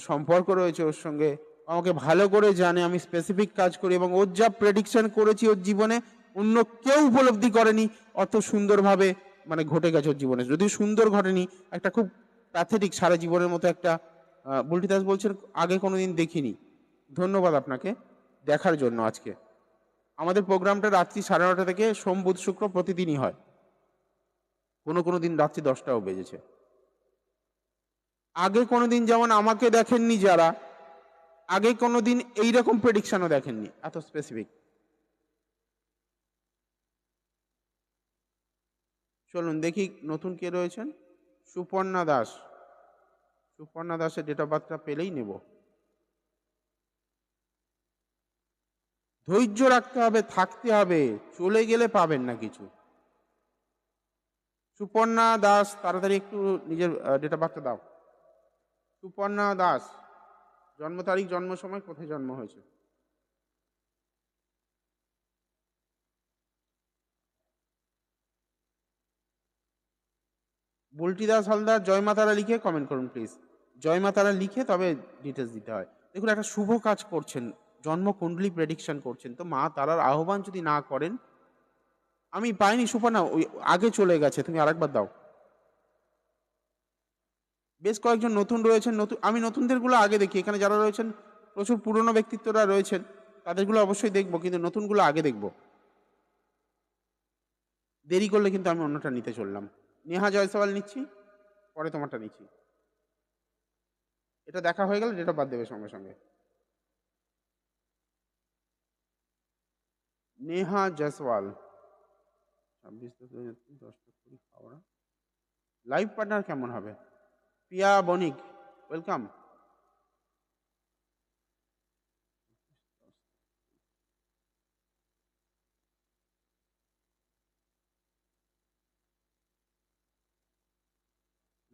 সম্পর্ক রয়েছে ওর সঙ্গে, আমাকে ভালো করে জানে আমি স্পেসিফিক কাজ করি, এবং ওর যা প্রেডিকশন করেছি ওর জীবনে অন্য কেউ উপলব্ধি করেনি অত সুন্দরভাবে, মানে ঘটে গেছে ওর জীবনে, যদিও সুন্দর ঘটেনি, একটা খুব প্যাথেটিক সারা জীবনের মতো একটা। বুল্টি দাস বলছেন আগে কোনোদিন দেখিনি। ধন্যবাদ আপনাকে দেখার জন্য আজকে। আমাদের প্রোগ্রামটা রাত্রি 9:30 থেকে সোম বুধ শুক্র প্রতিদিনই হয়, কোনো কোনো দিন রাত্রি 10টাও বেজেছে। আগে কোনোদিন যেমন আমাকে দেখেননি যারা, আগে কোনোদিন এইরকম প্রেডিকশনও দেখেননি এত স্পেসিফিক। চলুন দেখি নতুন কে রয়েছেন। সুপর্ণা দাস। সুপর্ণা দাসের ডেট অফ বার্থটা পেলেই নেব। ধৈর্য রাখতে হবে, থাকতে হবে, চলে গেলে পাবেন না কিছু। সুপর্ণা দাস, তাড়াতাড়ি একটু নিজের ডেট অফ বার্থটা দাও। সুপর্ণা দাস, জন্ম তারিখ, জন্ম সময়, কোথায় জন্ম হয়েছে? বুল্টি দাস হালদার জয় মা তারা লিখে কমেন্ট করুন প্লিজ। জয় মা তারা লিখে তবে ডিটেলস দিতে হয়। দেখুন, একটা শুভ কাজ করছেন, জন্ম কুণ্ডলী প্রেডিকশন করছেন, তো মা তারার আহ্বান যদি না করেন। আমি পাইনি সুপর্ণা, ওই আগে চলে গেছে, তুমি আরেকবার দাও। বেশ কয়েকজন নতুন রয়েছেন, নতুন, আমি নতুনদের গুলো আগে দেখি, এখানে যারা রয়েছেন প্রচুর পুরনো ব্যক্তিত্বরা রয়েছেন, তাদেরগুলো অবশ্যই দেখবো, কিন্তু নতুনগুলো আগে দেখবো। দেরি করলে কিন্তু আমি অন্যটা নিতে চললাম। নেহা জয়সওয়াল নিচ্ছি, পরে তোমারটা নিচ্ছি। এটা দেখা হয়ে গেলে ডেট অফ বার্থ দেবে সঙ্গে সঙ্গে। নেহা জয়সওয়াল, 26/10/20 হাওড়া। লাইফ পার্টনার কেমন হবে? প্রিয়া বণিক, ওয়েলকাম।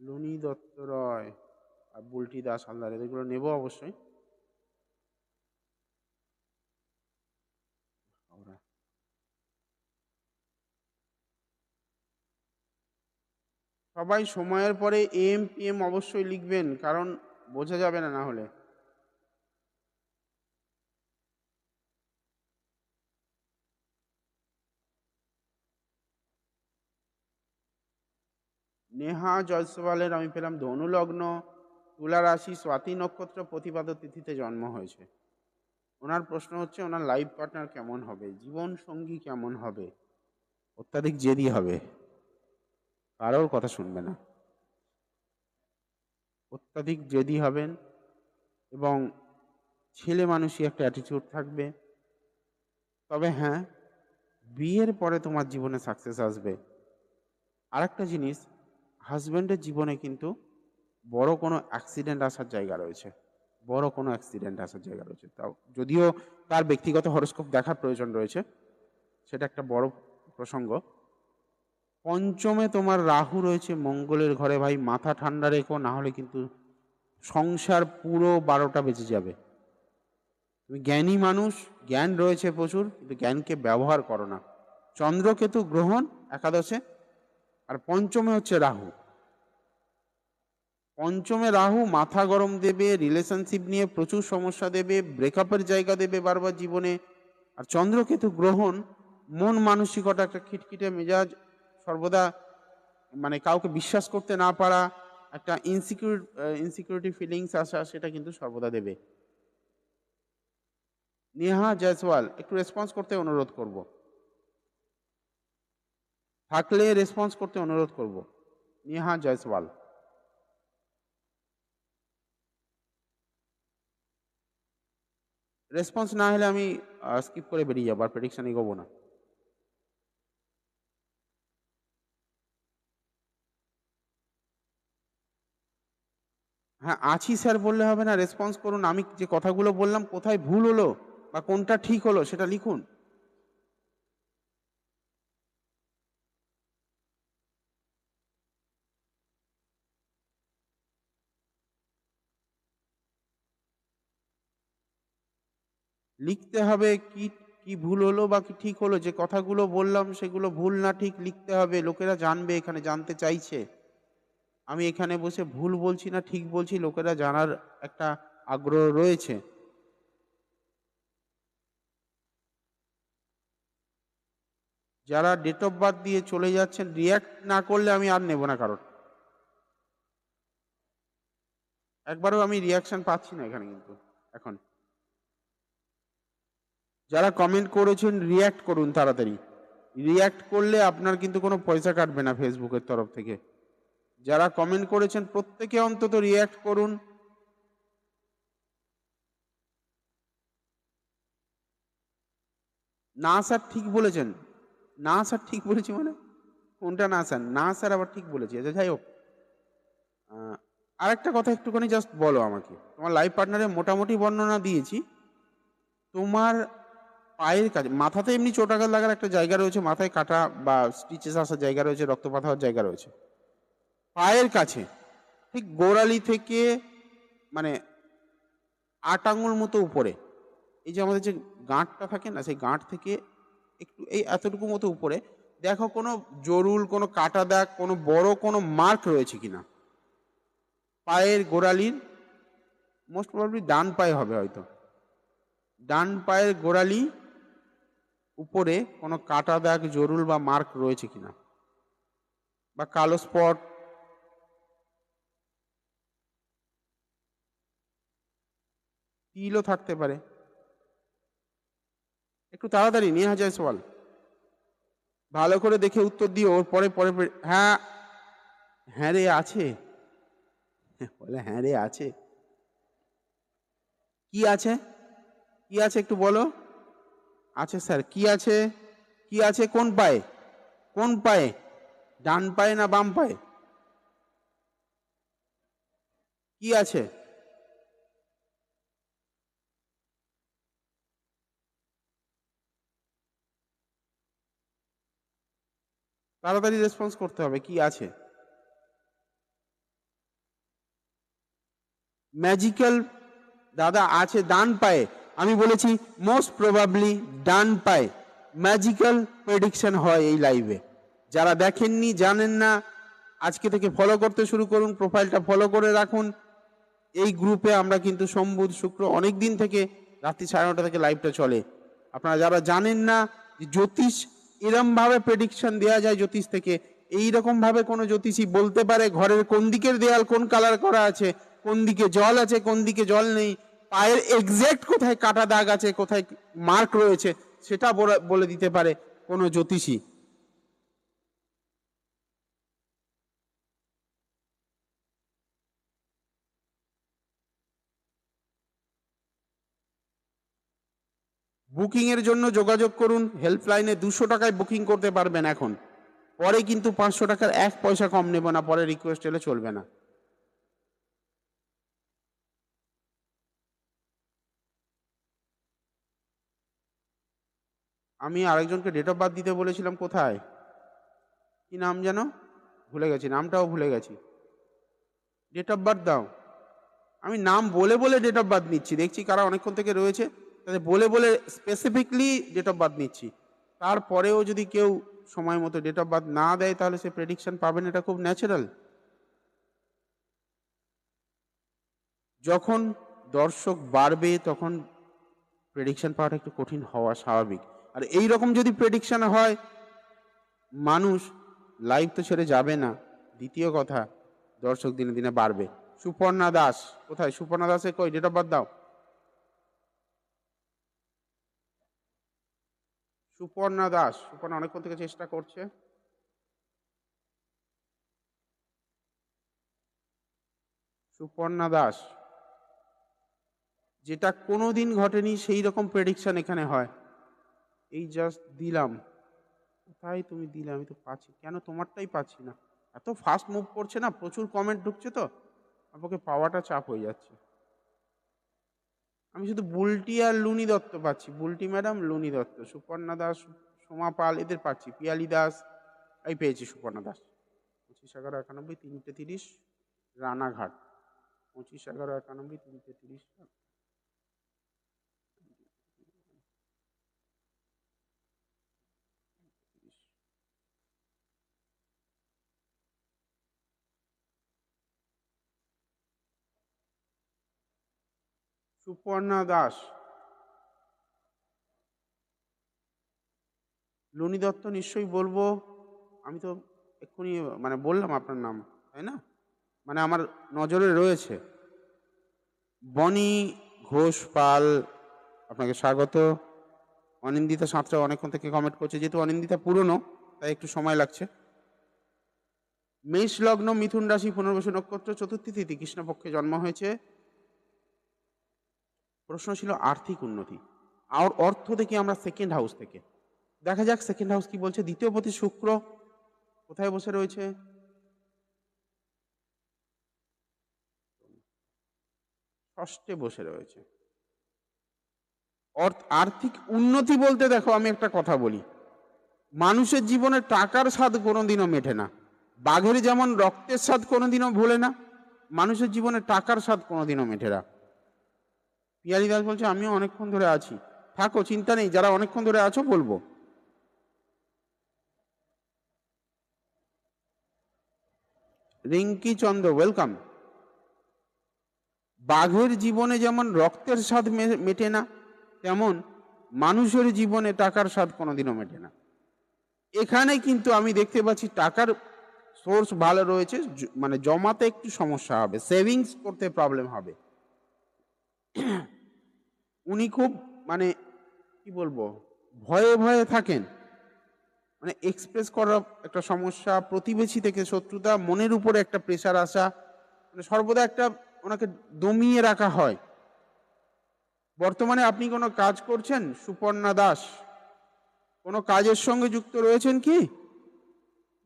লুনি দত্ত রয় আর বুল্টি দাস হালদার, এদেরগুলো নেবো অবশ্যই। হাওড়া। সবাই সময়ের পরে এম পি এম অবশ্যই লিখবেন, কারণ বোঝা যাবে না না হলে। নেহা জয়সওয়ালের আমি পেলাম ধনু লগ্ন, তুলা রাশি, স্বাতি নক্ষত্র, প্রতিপাদ তিথিতে জন্ম হয়েছে। ওনার প্রশ্ন হচ্ছে ওনার লাইফ পার্টনার কেমন হবে, জীবন সঙ্গী কেমন হবে। অত্যাধিক জেদি হবে, কারোর কথা শুনবে না, অত্যাধিক জেদি হবেন, এবং ছেলে মানুষই একটা অ্যাটিটিউড থাকবে। তবে হ্যাঁ, বিয়ের পরে তোমার জীবনে সাকসেস আসবে। আর একটা জিনিস, হাজব্যান্ডের জীবনে কিন্তু বড় কোনো অ্যাক্সিডেন্ট আসার জায়গা রয়েছে, বড় কোনো অ্যাক্সিডেন্ট আসার জায়গা রয়েছে, তাও যদিও তার ব্যক্তিগত হরোস্কোপ দেখার প্রয়োজন রয়েছে, সেটা একটা বড় প্রসঙ্গ। পঞ্চমে তোমার রাহু রয়েছে মঙ্গলের ঘরে, ভাই মাথা ঠান্ডা রেখো, না হলে কিন্তু সংসার পুরো 12টা বেজে যাবে। তুমি জ্ঞানী মানুষ, জ্ঞান রয়েছে প্রচুর, কিন্তু জ্ঞানকে ব্যবহার করো না। চন্দ্রকেতু গ্রহণ একাদশে, আর পঞ্চমে হচ্ছে রাহু। পঞ্চমে রাহু মাথা গরম দেবে, রিলেশনশিপ নিয়ে প্রচুর সমস্যা দেবে, ব্রেকআপের জায়গা দেবে বারবার জীবনে। আর চন্দ্রকেতু গ্রহণ মন মানসিকতা, একটা খিটখিটে মেজাজ, সর্বদা মানে কাউকে বিশ্বাস করতে না পারা, একটা ইনসিকিউরিটি ফিলিংস আসা, সেটা কিন্তু সর্বদা দেবে। নেহা জয়সওয়াল, একটু রেসপন্স করতে অনুরোধ করব, থাকলে রেসপন্স করতে অনুরোধ করব। নেহা জয়সওয়াল, রেসপন্স না হলে আমি স্কিপ করে বেরিয়ে যাবো, আর প্রেডিকশন এগোবো না। হ্যাঁ আছি স্যার বললে হবে না, রেসপন্স করুন। আমি যে কথাগুলো বললাম কোথায় ভুল হলো বা কোনটা ঠিক হলো সেটা লিখুন। লিখতে হবে কি, কি ভুল হলো বা কি ঠিক হলো, যে কথাগুলো বললাম সেগুলো ভুল না ঠিক লিখতে হবে, লোকেরা জানবে, এখানে জানতে চাইছে। আমি এখানে বসে ভুল বলছি না ঠিক বলছি, লোকেরা জানার একটা আগ্রহ রয়েছে। যারা ডেট অফ বার্থ দিয়ে চলে যাচ্ছেন, রিয়্যাক্ট না করলে আমি আর নেব না কারোর। একবারও আমি রিয়াকশন পাচ্ছি না এখানে কিন্তু এখন। যারা কমেন্ট করেছেন রিয়্যাক্ট করুন তাড়াতাড়ি। রিয়্যাক্ট করলে আপনার কিন্তু কোনো পয়সা কাটবে না ফেসবুকের তরফ থেকে। যারা কমেন্ট করেছেন প্রত্যেকে অন্তত রিয়্যাক্ট করুন। না স্যার ঠিক বলেছেন। না স্যার ঠিক বলেছি মানে কোনটা না স্যার? না স্যার আবার ঠিক বলেছি। আচ্ছা যাই হোক, আরেকটা কথা একটুখানি জাস্ট বলো আমাকে। তোমার লাইফ পার্টনারের মোটামুটি বর্ণনা দিয়েছি। তোমার পায়ের কাছে, মাথাতে এমনি চোটাঘাত লাগার একটা জায়গা রয়েছে, মাথায় কাটা বা স্টিচেস আসার জায়গা রয়েছে, রক্তপাত হওয়ার জায়গা রয়েছে। পায়ের কাছে ঠিক গোড়ালি থেকে মানে ৮ আঙুল মতো উপরে, এই যে আমাদের যে গাঁটটা থাকে না, সেই গাঁট থেকে একটু এই এতটুকু মতো উপরে দেখো কোনো জরুল, কোনো কাটা দাগ, কোনো বড় কোনো মার্ক রয়েছে কিনা পায়ের গোড়ালির। মোস্ট প্রবাবলি ডান পায়ে হবে হয়তো। ডান পায়ের গোড়ালি উপরে কোনো কাটা দাগ, জরুল বা মার্ক রয়েছে কিনা, বা কালো স্পট, তিলও থাকতে পারে। একটু তাড়াতাড়ি নেহা জয়সওয়াল, ভালো করে দেখে উত্তর দিও। ওর পরে পরে হ্যাঁ, হ্যাঁ রে আছে, বলে হ্যাঁ রে আছে। কি আছে? কি আছে একটু বলো। আছে স্যার, কি আছে? কি আছে? কোন পায়ে? কোন পায়ে? ডান পায়ে না বাম পায়ে? কি আছে? তাড়াতাড়ি রেসপন্স করতে হবে, কি আছে? ম্যাজিক্যাল দাদা আছে ডান পায়ে। আমি বলেছি মোস্ট প্রবাবলি ডান পায়ে ম্যাজিক্যাল প্রেডিকশন হয় এই লাইভে। যারা দেখেননি, জানেন না, আজকে থেকে ফলো করতে শুরু করুন, প্রোফাইলটা ফলো করে রাখুন। এই গ্রুপে আমরা কিন্তু সোম বুধ শুক্র অনেক দিন থেকে রাত্রি 9:30 থেকে লাইভটা চলে। আপনারা যারা জানেন না যে জ্যোতিষ এরম ভাবে প্রেডিকশন দেওয়া যায়, জ্যোতিষ থেকে এইরকম ভাবে কোনো জ্যোতিষী বলতে পারে ঘরের কোন দিকের দেয়াল কোন কালার করা আছে, কোন দিকে জল আছে, কোন দিকে জল নেই, পায়ের এক্সাক্ট কোথায় কাটা দাগ আছে, কোথায় মার্ক রয়েছে, সেটা বলে দিতে পারে কোনো জ্যোতিষী। বুকিং এর জন্য যোগাযোগ করুন, হেল্পলাইনে 200 টাকায় বুকিং করতে পারবেন এখন। পরে কিন্তু 500 টাকার 1 পয়সা কম নেব না, পরে রিকোয়েস্ট এলে চলবে না। আমি আরেকজনকে ডেট অফ বার্থ দিতে বলেছিলাম, কোথায়? কি নাম যেন? ভুলে গেছি, নামটাও ভুলে গেছি। ডেট অফ বার্থ দাও। আমি নাম বলে বলে ডেট অফ বার্থ নিচ্ছি, দেখছি কারা অনেকক্ষণ থেকে রয়েছে, তাদের বলে বলে স্পেসিফিকলি ডেট অফ বার্থ নিচ্ছি। তারপরেও যদি কেউ সময় মতো ডেট অফ বার্থ না দেয়, তাহলে সে প্রেডিকশন পাবেন, এটা খুব ন্যাচারাল। যখন দর্শক বাড়বে তখন প্রেডিকশন পাওয়াটা একটু কঠিন হওয়া স্বাভাবিক। আর এই রকম যদি প্রেডিকশন হয়, মানুষ লাইভ তো ছেড়ে যাবে না। দ্বিতীয় কথা, দর্শক দিনে দিনে বাড়বে। সুপর্ণা দাস কোথায়? সুপর্ণা দাসের কই ডেট অফ বার্থ দাও। সুপর্ণা দাস, সুপর্ণা অনেকক্ষণ থেকে চেষ্টা করছে। সুপর্ণা দাস, যেটা কোনোদিন ঘটেনি সেই রকম প্রেডিকশন এখানে হয়। এই জাস্ট দিলাম, কোথায় তুমি দিলে? আমি তো পাচ্ছি, কেন তোমারটাই পাচ্ছি না? এত ফাস্ট মুভ করছে না, প্রচুর কমেন্ট ঢুকছে তো আমাকে পাওয়াটা চাপ হয়ে যাচ্ছে। আমি শুধু বুলটি আর লুনি দত্ত পাচ্ছি, বুলটি ম্যাডাম, লুনি দত্ত, সুপর্ণা দাস, সোমা পাল এদের পাচ্ছি, পিয়ালি দাস। এই পেয়েছি সুপর্ণা দাস। 25/11/91 3:30 রানাঘাট। 25/11/91 3:30। সুপর্ণা দাস, লুনি দত্ত নিশ্চয়ই বলবো। আমি তো এক্ষুনি মানে বললাম আপনার নাম, তাই না? মানে আমার নজরে রয়েছে। বনি ঘোষ পাল, আপনাকে স্বাগত। অনিন্দিতা সাঁতরা অনেকক্ষণ থেকে কমেন্ট করছে, যেহেতু অনিন্দিতা পুরনো তাই একটু সময় লাগছে। মেষ লগ্ন, মিথুন রাশি, পুনর্বসু নক্ষত্র, চতুর্থী তিথি, কৃষ্ণপক্ষে জন্ম হয়েছে। প্রশ্ন ছিল আর্থিক উন্নতি আর অর্থ দেখি আমরা সেকেন্ড হাউস থেকে। দেখা যাক সেকেন্ড হাউস কি বলছে। দ্বিতীয় পতি শুক্র কোথায় বসে রয়েছে? ষষ্ঠে বসে রয়েছে। আর্থিক উন্নতি বলতে দেখো, আমি একটা কথা বলি, মানুষের জীবনে টাকার স্বাদ কোনোদিনও মেটে না। বাঘের যেমন রক্তের স্বাদ কোনোদিনও ভোলে না, মানুষের জীবনে টাকার স্বাদ কোনোদিনও মেটে না। পিয়ালি দাস বলছে আমিও অনেকক্ষণ ধরে আছি। থাকো, চিন্তা নেই, যারা অনেকক্ষণ ধরে আছো বলবো। রিঙ্কি চন্দ্র, ওয়েলকাম। বাঘের জীবনে যেমন রক্তের স্বাদ মেটে না, তেমন মানুষের জীবনে টাকার স্বাদ কোনোদিনও মেটে না। এখানে কিন্তু আমি দেখতে পাচ্ছি টাকার সোর্স ভালো রয়েছে, মানে জমাতে একটু সমস্যা হবে, সেভিংস করতে প্রবলেম হবে। উনি খুব মানে কি বলবো, ভয়ে ভয়ে থাকেন, মানে এক্সপ্রেস করার একটা সমস্যা, প্রতিবেশী থেকে শত্রুতা, মনের উপরে একটা প্রেশার আসা, মানে সর্বদা একটা ওনাকে দমিয়ে রাখা হয়। বর্তমানে আপনি কোনো কাজ করছেন সুপর্ণা দাস? কোনো কাজের সঙ্গে যুক্ত রয়েছেন কি?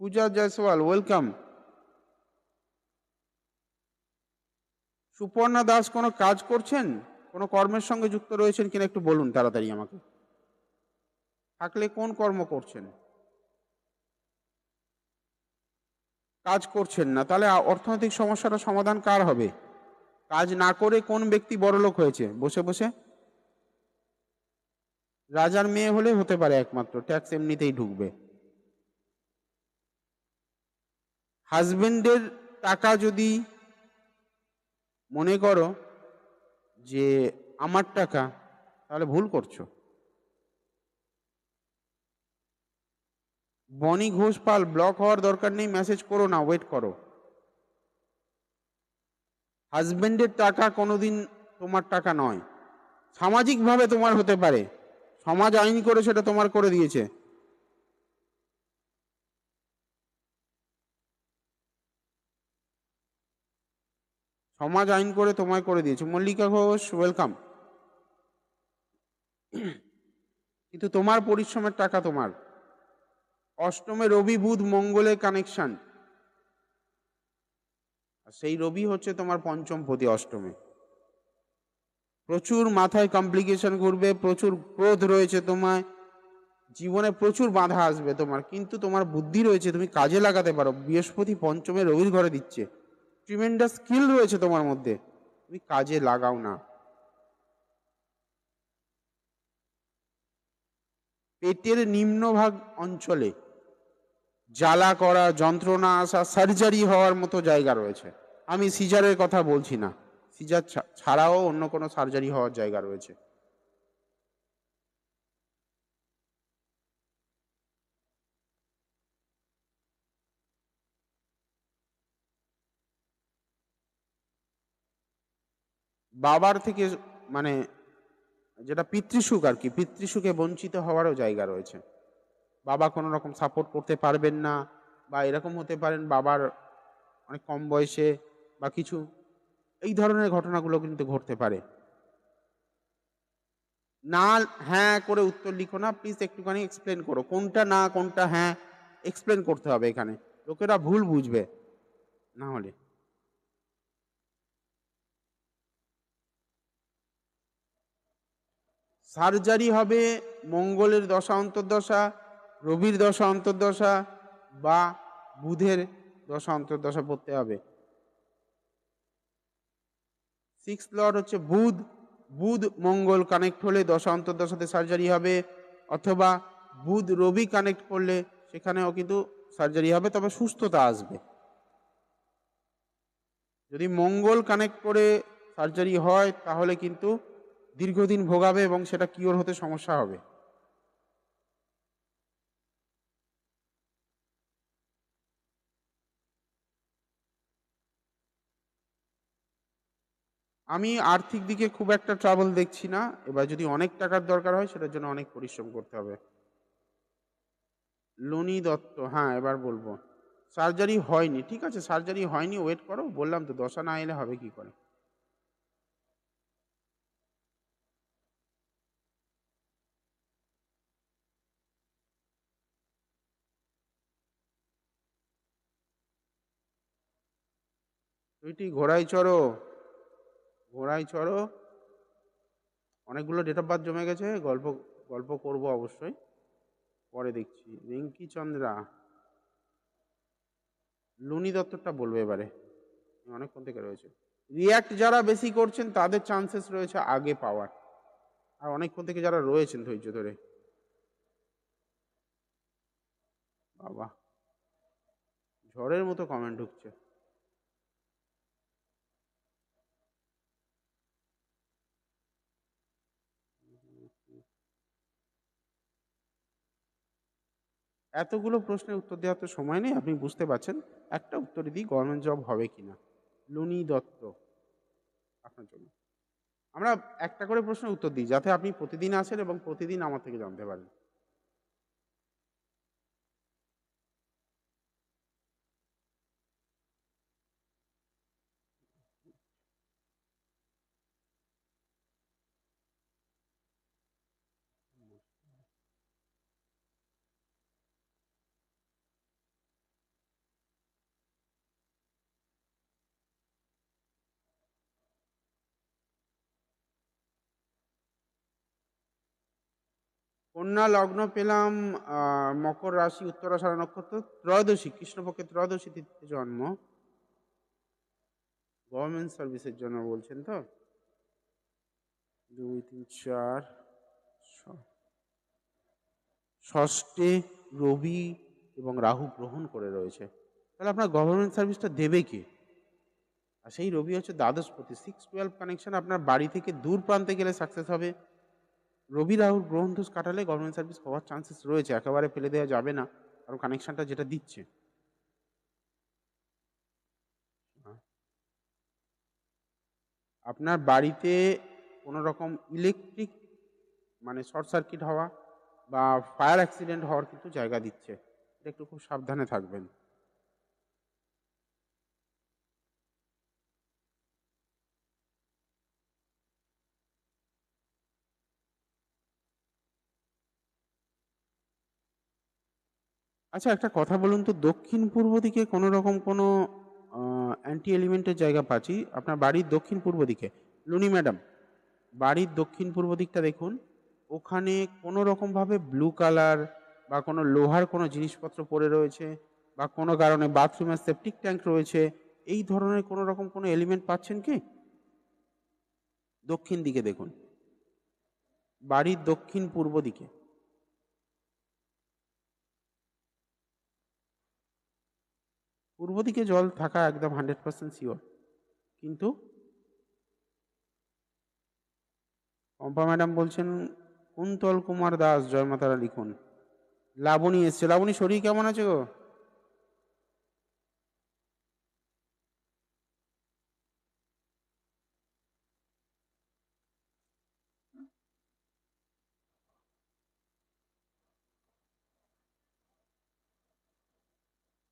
পূজা জয়সওয়াল, ওয়েলকাম। সুপর্ণা দাস কোনো কাজ করছেন, কোনো কর্মের সঙ্গে যুক্ত রয়েছেন কিনা একটু বলুন তাড়াতাড়ি আমাকে। থাকলে কোন কর্ম করছেন? কাজ করছেন না, তাহলে অর্থনৈতিক সমস্যাটা সমাধান কার হবে? কাজ না করে কোন ব্যক্তি বড়লোক হয়েছে বসে বসে? রাজার মেয়ে হলে হতে পারে একমাত্র, ট্যাক্স এমনিতেই ঢুকবে। হাজবেন্ডের টাকা যদি মনে করো যে আমার টাকা, তাহলে ভুল করছো। বনি ঘোষ পাল, ব্লক হওয়ার দরকার নেই, মেসেজ করো না, ওয়েট করো। হাজবেন্ডের টাকা কোনোদিন তোমার টাকা নয়, সামাজিকভাবে তোমার হতে পারে, সমাজ আইন করে সেটা তোমার করে দিয়েছে। সমাজ আইন করে তোমায় করে দিয়েছে। মল্লিকা ঘোষ, ওয়েলকাম। কিন্তু তোমার পরিশ্রমের টাকা তোমার। অষ্টমে রবি বুধ মঙ্গলের কানেকশন, সেই রবি হচ্ছে তোমার পঞ্চম পতি অষ্টমে। প্রচুর মাথায় কমপ্লিকেশন ঘুরবে, প্রচুর ক্রোধ রয়েছে তোমায়, জীবনে প্রচুর বাধা আসবে তোমার, কিন্তু তোমার বুদ্ধি রয়েছে, তুমি কাজে লাগাতে পারো। বৃহস্পতি পঞ্চমে রবির ঘরে দিচ্ছে, ট্রিমেন্ডাস স্কিল রয়েছে তোমার মধ্যে, তুমি কাজে লাগাও না। পেটের নিম্নভাগ অঞ্চলে জ্বালা করা, যন্ত্রণা আসা, সার্জারি হওয়ার মতো জায়গা রয়েছে। আমি সিজারের কথা বলছি না, সিজার ছাড়াও অন্য কোনো সার্জারি হওয়ার জায়গা রয়েছে। বাবার থেকে মানে যেটা পিতৃসুখ আর কি, পিতৃসুখে বঞ্চিত হওয়ারও জায়গা রয়েছে। বাবা কোনো রকম সাপোর্ট করতে পারবেন না, বা এরকম হতে পারেন বাবার অনেক কম বয়সে বা কিছু, এই ধরনের ঘটনাগুলো কিন্তু ঘটতে পারে। না হ্যাঁ করে উত্তর লিখো না প্লিজ, একটুখানি এক্সপ্লেন করো কোনটা না কোনটা হ্যাঁ, এক্সপ্লেন করতে হবে, এখানে লোকেরা ভুল বুঝবে না হলে। সার্জারি হবে মঙ্গলের দশা অন্তর্দশা, রবির দশা অন্তর্দশা, বা বুধের দশা অন্তর্দশা পড়তে হবে। সিক্স লর্ড হচ্ছে বুধ, বুধ মঙ্গল কানেক্ট হলে দশা অন্তর্দশাতে সার্জারি হবে, অথবা বুধ রবি কানেক্ট করলে সেখানেও কিন্তু সার্জারি হবে, তবে সুস্থতা আসবে। যদি মঙ্গল কানেক্ট করে সার্জারি হয় তাহলে কিন্তু দীর্ঘদিন ভোগাবে এবং সেটা কিওর হতে সমস্যা হবে। আমি আর্থিক দিকে খুব একটা ট্রাবল দেখছি না। এবার যদি অনেক টাকার দরকার হয় সেটার জন্য অনেক পরিশ্রম করতে হবে। লনি দত্ত, হ্যাঁ এবার বলবো। সার্জারি হয়নি, ঠিক আছে সার্জারি হয়নি, ওয়েট করো, বললাম তো দশা না এলে হবে কি করে। তুইটি ঘোড়ায় চড়ো, ঘোড়ায় চড়ো। অনেকগুলো ডেট অফ বার্থ জমে গেছে, গল্প গল্প করবো অবশ্যই, পরে দেখছি। রিঙ্কি চন্দ্রা, লুনি দত্তরটা বলবো এবারে, অনেকক্ষণ থেকে রয়েছে। রিয়াক্ট যারা বেশি করছেন তাদের চান্সেস রয়েছে আগে পাওয়ার, আর অনেকক্ষণ থেকে যারা রয়েছেন ধৈর্য ধরে। বাবা, ঝড়ের মতো কমেন্ট ঢুকছে। এতগুলো প্রশ্নের উত্তর দেওয়ার তো সময় নেই, আপনি বুঝতে পারছেন। একটা উত্তর দিই, গভর্নমেন্ট জব হবে কিনা। লুনি দত্ত, আপনার জন্য। আমরা একটা করে প্রশ্নের উত্তর দিই যাতে আপনি প্রতিদিন আসেন এবং প্রতিদিন আমার থেকে জানতে পারেন। কন্যা লগ্ন পেলাম, মকর রাশি, উত্তরাষাঢ়া নক্ষত্র, ত্রয়োদশী, কৃষ্ণপক্ষের ত্রয়োদশী তিথিতে জন্ম। গভর্নমেন্ট সার্ভিসের জন্য বলছেন তো? 2 3 4, ষষ্ঠে রবি এবং রাহু গ্রহণ করে রয়েছে, তাহলে আপনার গভর্নমেন্ট সার্ভিসটা দেবে কে? আর সেই রবি হচ্ছে দ্বাদশপতি, 6-12 কানেকশন, আপনার বাড়ি থেকে দূর প্রান্তে গেলে সাকসেস হবে। রবি রাহুর গ্রহণ দোষ কাটালে গভর্নমেন্ট সার্ভিস হওয়ার চান্সেস রয়েছে, একেবারে ফেলে দেওয়া যাবে না, কারণ কানেকশনটা যেটা দিচ্ছে। আপনার বাড়িতে কোনো রকম ইলেকট্রিক মানে শর্ট সার্কিট হওয়া বা ফায়ার অ্যাক্সিডেন্ট হওয়ার কিন্তু জায়গা দিচ্ছে, এটা একটু খুব সাবধানে থাকবেন। আচ্ছা একটা কথা বলুন তো, দক্ষিণ পূর্ব দিকে কোনো রকম কোনো অ্যান্টি এলিমেন্টের জায়গা পাচ্ছি আপনার বাড়ির দক্ষিণ পূর্ব দিকে? লুনি ম্যাডাম, বাড়ির দক্ষিণ পূর্ব দিকটা দেখুন, ওখানে কোনো রকমভাবে ব্লু কালার বা কোনো লোহার কোনো জিনিসপত্র পড়ে রয়েছে, বা কোনো কারণে বাথরুমের সেপটিক ট্যাঙ্ক রয়েছে, এই ধরনের কোনো রকম কোনো এলিমেন্ট পাচ্ছেন কি? দক্ষিণ দিকে দেখুন, বাড়ির দক্ষিণ পূর্ব দিকে। পূর্ব দিকে জল থাকা একদম 100% শিওর, কিন্তু পম্পা ম্যাডাম বলছেন কুন্তল কুমার দাস, জয়মাতারা লিখুন। লাবণী এসছে, লাবণী শরীর কেমন আছে গো?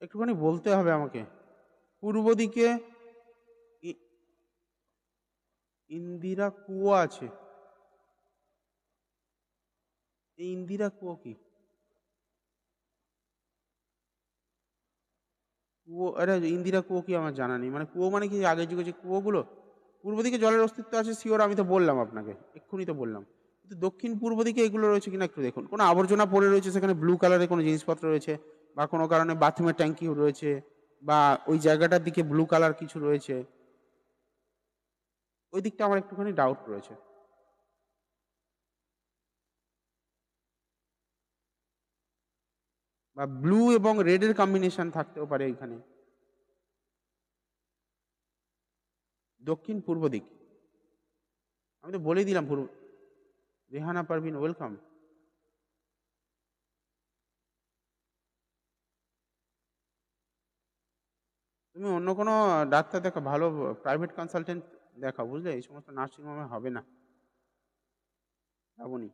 একটুখানি বলতে হবে আমাকে। পূর্ব দিকে ই- ইন্দিরা কুয়ো আছে। এই ইন্দিরা কুয়ো কি? কুয়ো, আরে ইন্দিরা কুয়ো কি আমার জানা নেই, মানে কুয়ো মানে কি আগের যুগে যে কুয়োগুলো? পূর্ব দিকে জলের অস্তিত্ব আছে শিওর, আমি তো বললাম আপনাকে, এক্ষুনি তো বললাম। কিন্তু দক্ষিণ পূর্ব দিকে এগুলো রয়েছে কিনা একটু দেখুন। কোনো আবর্জনা পড়ে রয়েছে সেখানে, ব্লু কালারের কোনো জিনিসপত্র রয়েছে, বা কোনো কারণে বাথরুমের ট্যাঙ্কি রয়েছে, বা ওই জায়গাটার দিকে ব্লু কালার কিছু রয়েছে, ওই দিকটা আমার একটুখানি ডাউট রয়েছে। বা ব্লু এবং রেডের কম্বিনেশন থাকতেও পারে এখানে। দক্ষিণ পূর্ব দিক, আমি তো বলেই দিলাম পুরো। রেহানা পারভিন, ওয়েলকাম। তুমি অন্য কোনো ডাক্তার দেখো, ভালো প্রাইভেট কনসালটেন্ট দেখাও, বুঝলে? এই সমস্ত নার্সিংহোমে হবে না, শ্রাবণী।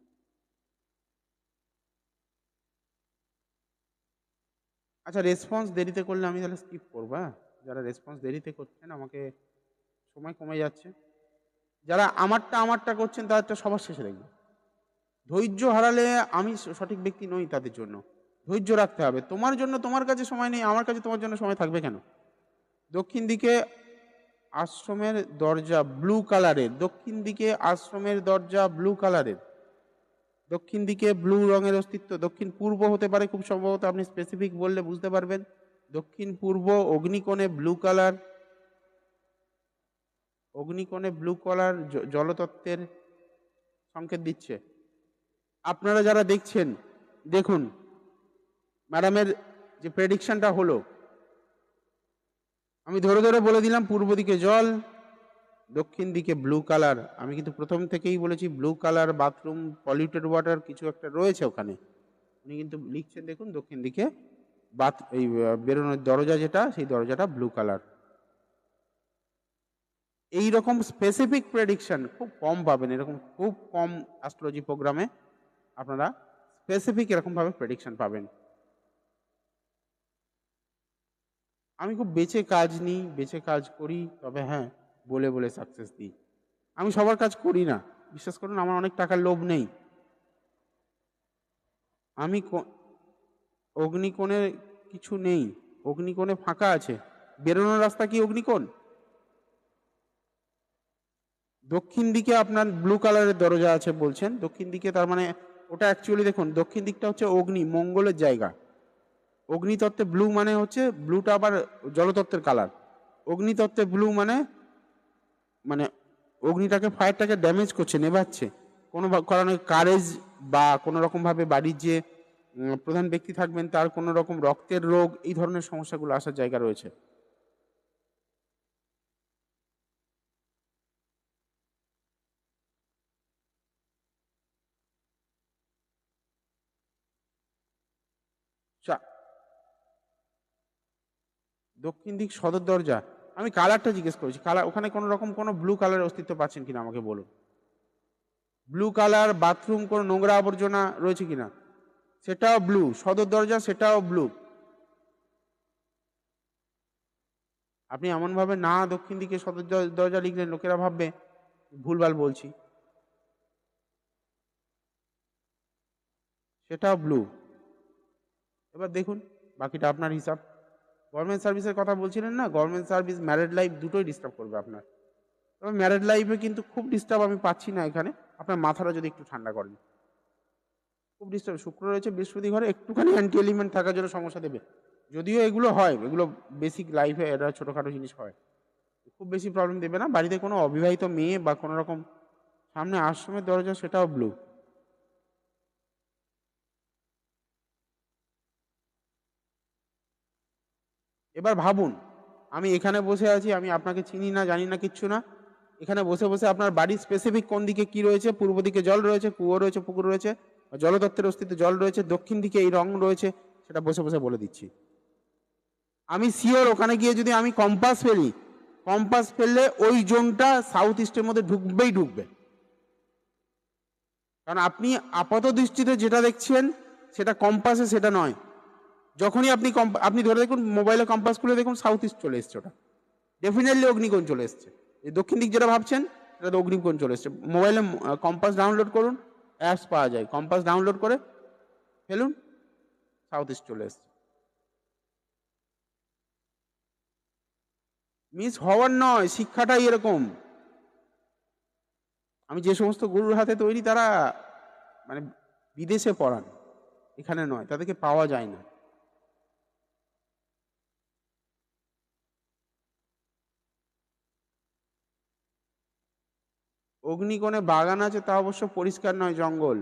আচ্ছা, রেসপন্স দেরিতে করলে আমি তাহলে স্কিপ করবো, হ্যাঁ? যারা রেসপন্স দেরিতে করছেন, আমাকে সময় কমে যাচ্ছে। যারা আমারটা আমারটা করছেন তাদেরটা সবার শেষে দেখবে। ধৈর্য হারালে আমি সঠিক ব্যক্তি নই তাদের জন্য। ধৈর্য রাখতে হবে। তোমার জন্য তোমার কাছে সময় নেই, আমার কাছে তোমার জন্য সময় থাকবে কেন? দক্ষিণ দিকে আশ্রমের দরজা ব্লু কালারের, দক্ষিণ দিকে আশ্রমের দরজা ব্লু কালারের, দক্ষিণ দিকে ব্লু রঙের অস্তিত্ব। দক্ষিণ পূর্ব হতে পারে, খুব সম্ভবত, আপনি স্পেসিফিক বললে বুঝতে পারবেন। দক্ষিণ পূর্ব, অগ্নিকোণে ব্লু কালার, অগ্নিকোণে ব্লু কালার জলতত্ত্বের সংকেত দিচ্ছে। আপনারা যারা দেখছেন, দেখুন ম্যাডামের যে প্রেডিকশনটা হলো, আমি ধরে ধরে বলে দিলাম পূর্ব দিকে জল, দক্ষিণ দিকে ব্লু কালার। আমি কিন্তু প্রথম থেকেই বলেছি blue colour, bathroom, polluted water কিছু একটা রয়েছে ওখানে। উনি কিন্তু লিখছেন, দেখুন দক্ষিণ দিকে এই বেরোনোর দরজা যেটা, সেই দরজাটা ব্লু কালার। এই রকম স্পেসিফিক প্রেডিকশন খুব কম পাবেন, এরকম খুব কম অ্যাস্ট্রোলজি প্রোগ্রামে আপনারা স্পেসিফিক এরকম ভাবে প্রেডিকশন পাবেন। আমি খুব বেছে কাজ নিই, বেছে কাজ করি, তবে হ্যাঁ, বলে বলে সাকসেস দিই। আমি সবার কাজ করি না, বিশ্বাস করুন, আমার অনেক টাকার লোভ নেই। আমি অগ্নিকোণে কিছু নেই, অগ্নিকোণে ফাঁকা আছে। বেরোনোর রাস্তা কি অগ্নিকোণ? দক্ষিণ দিকে আপনার ব্লু কালারের দরজা আছে বলছেন, দক্ষিণ দিকে, তার মানে ওটা অ্যাকচুয়ালি দেখুন, দক্ষিণ দিকটা হচ্ছে অগ্নি, মঙ্গলের জায়গা। অগ্নিতত্ত্বে ব্লু মানে হচ্ছে, ব্লুটা আবার জলতত্ত্বের কালার। অগ্নিতত্ত্বে ব্লু মানে, মানে অগ্নিটাকে, ফায়ারটাকে ড্যামেজ করছে, নেভাচ্ছে। কোনো কারণে কারেজ বা কোনো রকমভাবে বাড়ির যে প্রধান ব্যক্তি থাকবেন তার কোনো রকম রক্তের রোগ, এই ধরনের সমস্যাগুলো আসার জায়গা রয়েছে। দক্ষিণ দিক সদর দরজা, আমি কালারটা জিজ্ঞেস করেছি, কালার ওখানে কোনো রকম কোনো ব্লু কালারের অস্তিত্ব পাচ্ছেন কিনা আমাকে বলুন। ব্লু কালার, বাথরুম কোনো নোংরা আবর্জনা রয়েছে কিনা, সেটাও ব্লু। সদর দরজা, সেটাও ব্লু। আপনি এমন ভাবে না দক্ষিণ দিকে সদর দরজা লিখলেন, লোকেরা ভাববে ভুলভাল বলছি। সেটাও ব্লু। এবার দেখুন বাকিটা আপনার হিসাব। গভর্নমেন্ট সার্ভিসের কথা বলছিলেন না, গভর্নমেন্ট সার্ভিস, ম্যারিড লাইফ, দুটোই ডিস্টার্ব করবে আপনার। তবে ম্যারিড লাইফে কিন্তু খুব ডিস্টার্ব আমি পাচ্ছি না এখানে। আপনার মাথাটা যদি একটু ঠান্ডা করেন, খুব ডিস্টার্ব। শুক্র রয়েছে বৃহস্পতি ঘরে, একটুখানি অ্যান্টি এলিমেন্ট থাকার জন্য সমস্যা দেবে। যদিও এগুলো হয়, এগুলো বেসিক লাইফে এটা ছোটোখাটো জিনিস হয়, খুব বেশি প্রবলেম দেবে না। বাড়িতে কোনো অবিবাহিত মেয়ে বা কোনো রকম, সামনে আশ্রমের দরজা, সেটাও ব্লু। এবার ভাবুন, আমি এখানে বসে আছি, আমি আপনাকে চিনি না, জানি না, কিচ্ছু না। এখানে বসে বসে আপনার বাড়ির স্পেসিফিক কোন দিকে কি রয়েছে, পূর্ব দিকে জল রয়েছে, কুয়ো রয়েছে, পুকুর রয়েছে, জলতত্ত্বের অস্তিত্বে জল রয়েছে, দক্ষিণ দিকে এই রং রয়েছে, সেটা বসে বসে বলে দিচ্ছি। আমি শিওর ওখানে গিয়ে যদি আমি কম্পাস ফেলি, কম্পাস ফেললে ওই জোনটা সাউথ ইস্টের মধ্যে ঢুকবেই ঢুকবে। কারণ আপনি আপাত দৃষ্টিতে যেটা দেখছেন সেটা কম্পাসে সেটা নয়। যখনই আপনি ধরে দেখুন, মোবাইলে কম্পাস খুলে দেখুন, সাউথ ইস্ট চলে এসছে, ওটা ডেফিনেটলি অগ্নিকোণ চলে এসছে। এই দক্ষিণ দিক যেটা ভাবছেন সেটা তো অগ্নিকোণ চলে এসছে। মোবাইলে কম্পাস ডাউনলোড করুন, অ্যাপস পাওয়া যায়, কম্পাস ডাউনলোড করে ফেলুন, সাউথ ইস্ট চলে এসছে। মিস হওয়ার নয়, শিক্ষাটাই এরকম। আমি যে সমস্ত গুরুর হাতে তৈরি, তারা মানে বিদেশে পড়ান, এখানে নয়, তাদেরকে পাওয়া যায় না। অগ্নিকোণে বাগান আছে, তা অবশ্য পরিষ্কার নয়, জঙ্গল।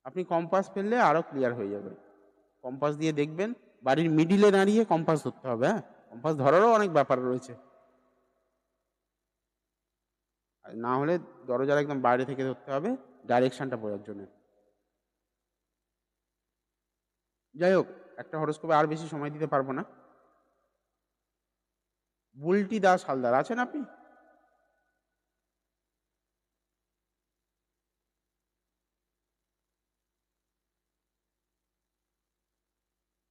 আপনি কম্পাস ফেললে আরো ক্লিয়ার হয়ে যাবে। কম্পাস দিয়ে দেখবেন, বাড়ির মিডিলে দাঁড়িয়ে কম্পাস ধরতে হবে, হ্যাঁ? কম্পাস ধরারও অনেক ব্যাপার রয়েছে। আর না হলে দরজার একদম বাইরে থেকে ধরতে হবে, ডাইরেকশনটা বোঝার জন্য। যাই হোক, একটা হরোস্কোপে আর বেশি সময় দিতে পারবো না। বুলটি দাস হালদার আছেন আপনি?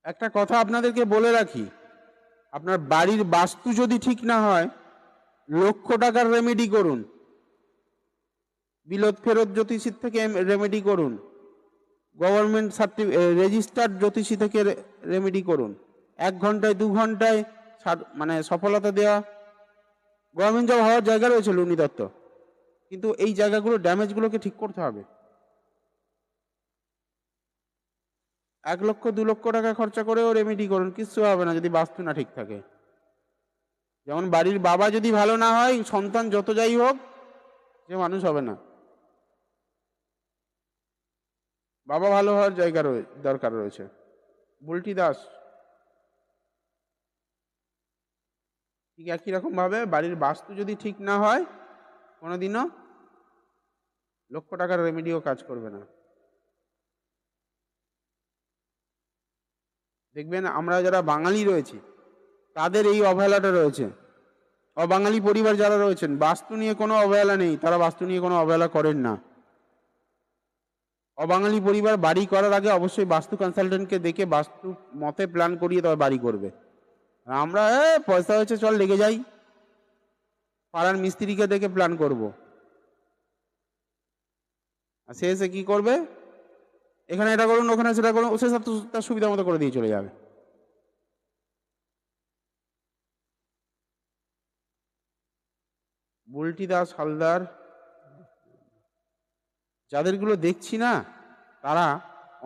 একটা কথা আপনাদেরকে বলে রাখি, আপনার বাড়ির বাস্তু যদি ঠিক না হয়, ₹1,00,000 রেমেডি করুন, বিলত ফেরত জ্যোতিষীর থেকে রেমেডি করুন, গভর্নমেন্ট রেজিস্টার্ড জ্যোতিষী থেকে রেমেডি করুন। 1 ঘন্টায় 2 ঘন্টায় মানে সফলতা দেওয়া। গভর্নমেন্ট জব হওয়ার জায়গা রয়েছে লুনি দত্ত, কিন্তু এই জায়গাগুলো ড্যামেজগুলোকে ঠিক করতে হবে। 1 লক্ষ 2 লক্ষ টাকা খরচা করেও রেমেডি করুন, কিচ্ছু হবে না যদি বাস্তু না ঠিক থাকে। যেমন বাড়ির বাবা যদি ভালো না হয়, সন্তান যত যাই হোক সে মানুষ হবে না। বাবা ভালো হওয়ার জায়গা দরকার রয়েছে। বুলটি দাস ঠিক একই রকম ভাবে বাড়ির বাস্তু যদি ঠিক না হয়, কোনোদিনও ₹1,00,000 রেমেডিও কাজ করবে না। দেখবেন আমরা যারা বাঙালি রয়েছি তাদের এই অবহেলাটা রয়েছে। অবাঙালি পরিবার যারা রয়েছেন, বাস্তু নিয়ে কোনো অবহেলা নেই, তারা বাস্তু নিয়ে কোনো অবহেলা করেন না। অবাঙালি পরিবার বাড়ি করার আগে অবশ্যই বাস্তু কনসালটেন্টকে দেখে বাস্তু মতে প্ল্যান করিয়ে তবে বাড়ি করবে। আমরা পয়সা হয়েছে চল লেগে যাই, পাড়ার মিস্ত্রিকে দেখে প্ল্যান করব। আর সে এসে কি করবে, এখানে এটা করুন ওখানে সেটা করুন, সে সব তার সুবিধা মতো করে দিয়ে চলে যাবে। বুলটি দাস হালদার যাদেরগুলো দেখছি না, তারা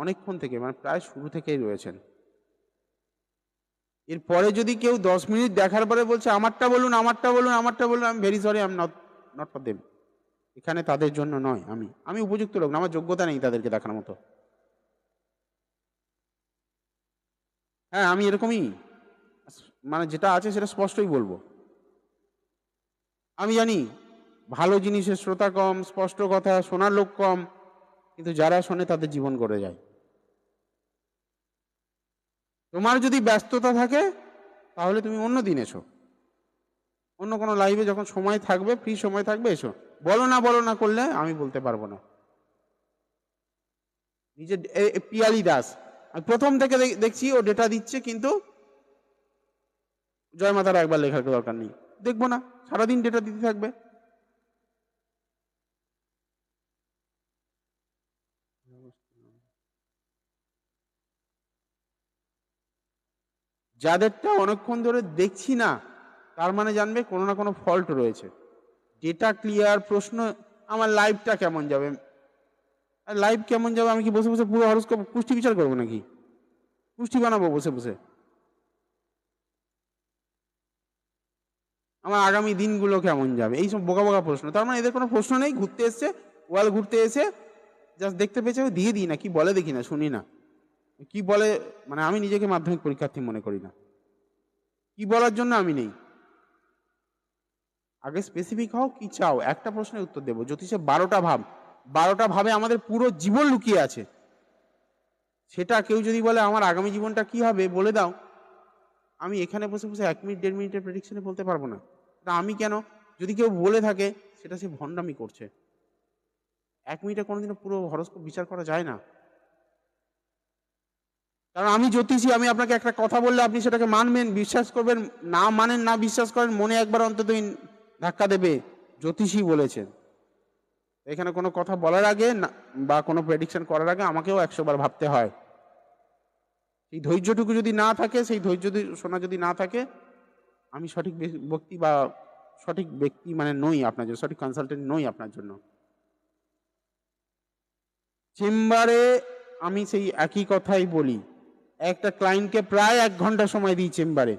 অনেকক্ষণ থেকে মানে প্রায় শুরু থেকেই রয়েছেন। এরপরে যদি কেউ 10 মিনিট দেখার পরে বলছে আমারটা বলুন আমারটা বলুন আমারটা বলুন, আমি very sorry, I am not for them. এখানে তাদের জন্য নয়। আমি উপযুক্ত লোক না, আমার যোগ্যতা নেই তাদেরকে দেখার মতো। হ্যাঁ, আমি এরকমই, মানে যেটা আছে সেটা স্পষ্টই বলবো। আমি জানি ভালো জিনিসের শ্রোতা কম, স্পষ্ট কথা শোনার লোক কম, কিন্তু যারা শোনে তাদের জীবন গড়ে যায়। তোমার যদি ব্যস্ততা থাকে তাহলে তুমি অন্য দিন এসো, অন্য কোনো লাইভে যখন সময় থাকবে, ফ্রি সময় থাকবে এসো। বলো না করলে আমি বলতে পারবো না। নিজে পিয়ালি দাস, আমি প্রথম থেকে দেখছি ও ডেটা দিচ্ছে, কিন্তু জয় মাতারা একবার লেখার দরকার নেই, দেখবো না, সারাদিন ডেটা দিতে থাকবে। যাদেরটা অনেকক্ষণ ধরে দেখছি না, তার মানে জানবে কোনো না কোনো ফল্ট রয়েছে। ডেটা ক্লিয়ার, প্রশ্ন, আমার লাইভটা কেমন যাবে? লাইভ কেমন যাবে? আমি কি বসে বসে পুরো হরস্কোপ কুষ্টি বিচার করবো নাকি? কুষ্টি বানাবো বসে বসে? আমার আগামী দিনগুলো কেমন যাবে? এইসব বোকা বোকা প্রশ্ন। তার মানে এদের কোনো প্রশ্ন নেই, ঘুরতে এসছে, ওয়াল ঘুরতে এসে জাস্ট দেখতে পেয়েছে, দিয়ে দিই না, কি বলে দেখি না, শুনি না কি বলে। মানে আমি নিজেকে মাধ্যমিক পরীক্ষার্থী মনে করি না, কি বলার জন্য আমি নেই। আগে স্পেসিফিক হও, কি চাও, একটা প্রশ্নের উত্তর দেবো। জ্যোতিষে 12টা ভাব, 12টা ভাবে আমাদের পুরো জীবন লুকিয়ে আছে। সেটা কেউ যদি বলে আমার আগামী জীবনটা কি হবে বলে দাও, আমি এখানে বসে বসে 1 মিনিট 1.5 মিনিটের প্রেডিকশনে বলতে পারবো না। তা আমি কেন? যদি কেউ বলে থাকে সেটা সে ভণ্ডামি করছে। 1 মিনিটে কোনোদিনও পুরো হরস্কোপ বিচার করা যায় না। কারণ আমি জ্যোতিষী, আমি আপনাকে একটা কথা বললে আপনি সেটাকে মানবেন, বিশ্বাস করবেন, না মানেন, না বিশ্বাস করেন, মনে একবার অন্তত ধাক্কা দেবে, জ্যোতিষী বলেছেন। এখানে কোনো কথা বলার আগে বা কোনো প্রেডিকশন করার আগে আমাকেও 100 বার ভাবতে হয়। সেই ধৈর্যটুকু যদি না থাকে, সেই ধৈর্য শোনা যদি না থাকে, আমি সঠিক ব্যক্তি বা সঠিক ব্যক্তি মানে নই আপনার জন্য, সঠিক কনসালটেন্ট নই আপনার জন্য। চেম্বারে আমি সেই একই কথাই বলি, একটা ক্লায়েন্টকে প্রায় 1 ঘন্টা সময় দিই চেম্বারে।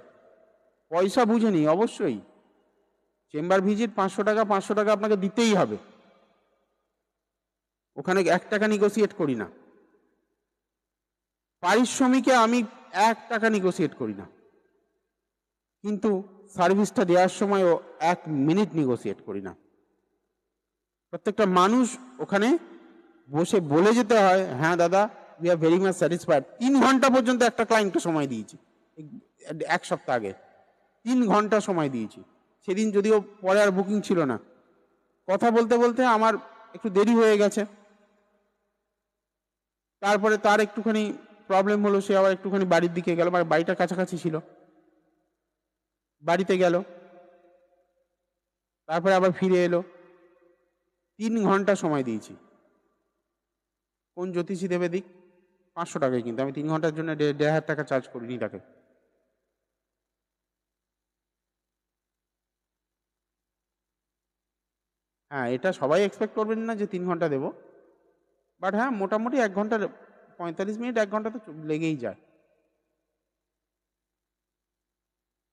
পয়সা বুঝে নিই অবশ্যই, চেম্বার ভিজিট 500 টাকা, 500 টাকা আপনাকে দিতেই হবে। ওখানে 1 টাকা নেগোসিয়েট করি না। পারিশ্রমিকে আমি 1 টাকা নেগোসিয়েট করি না, কিন্তু সার্ভিসটা দেওয়ার সময়ও 1 মিনিট নেগোসিয়েট করি না। প্রত্যেকটা মানুষ ওখানে বসে বলে যেতে হয়, হ্যাঁ দাদা we are very much satisfied. 3 ঘন্টা পর্যন্ত একটা ক্লায়েন্টকে সময় দিয়েছি এক সপ্তাহ আগে। 3 ঘন্টা সময় দিয়েছি। সেদিন যদিও পরে আর বুকিং ছিল না, কথা বলতে বলতে আমার একটু দেরি হয়ে গেছে। তারপরে তার একটুখানি প্রবলেম হলো, সে আবার একটুখানি বাড়ির দিকে গেল, মানে বাড়িটা কাছাকাছি ছিল, বাড়িতে গেল, তারপরে আবার ফিরে এলো। 3 ঘন্টা সময় দিয়েছি। কোন জ্যোতিষী দেবে দিক? 500 টাকায়, কিন্তু আমি 3 ঘন্টার জন্য 1,500 টাকা চার্জ করিনি তাকে। হ্যাঁ, এটা সবাই এক্সপেক্ট করবেন না যে 3 ঘন্টা দেবো, বাট হ্যাঁ মোটামুটি 1 ঘন্টা 45 মিনিট 1 ঘন্টা তো লেগেই যায়।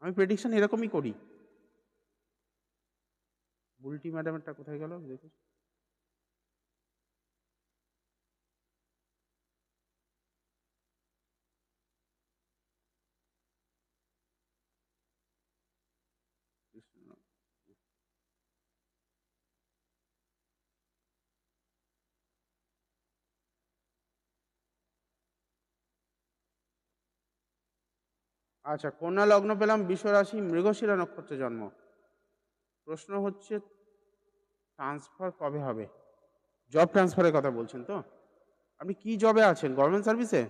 আমি প্রেডিকশন এরকমই করি। বুলটি ম্যাডামেরটা কোথায় গেল দেখো। আচ্ছা, কন্যা লগ্ন পেলাম, বিশ্ব রাশি, মৃগশিরা নক্ষত্রে জন্ম। প্রশ্ন হচ্ছে ট্রান্সফার কবে হবে? জব ট্রান্সফারের কথা বলছেন তো? আপনি কি জবে আছেন? গভর্নমেন্ট সার্ভিসে?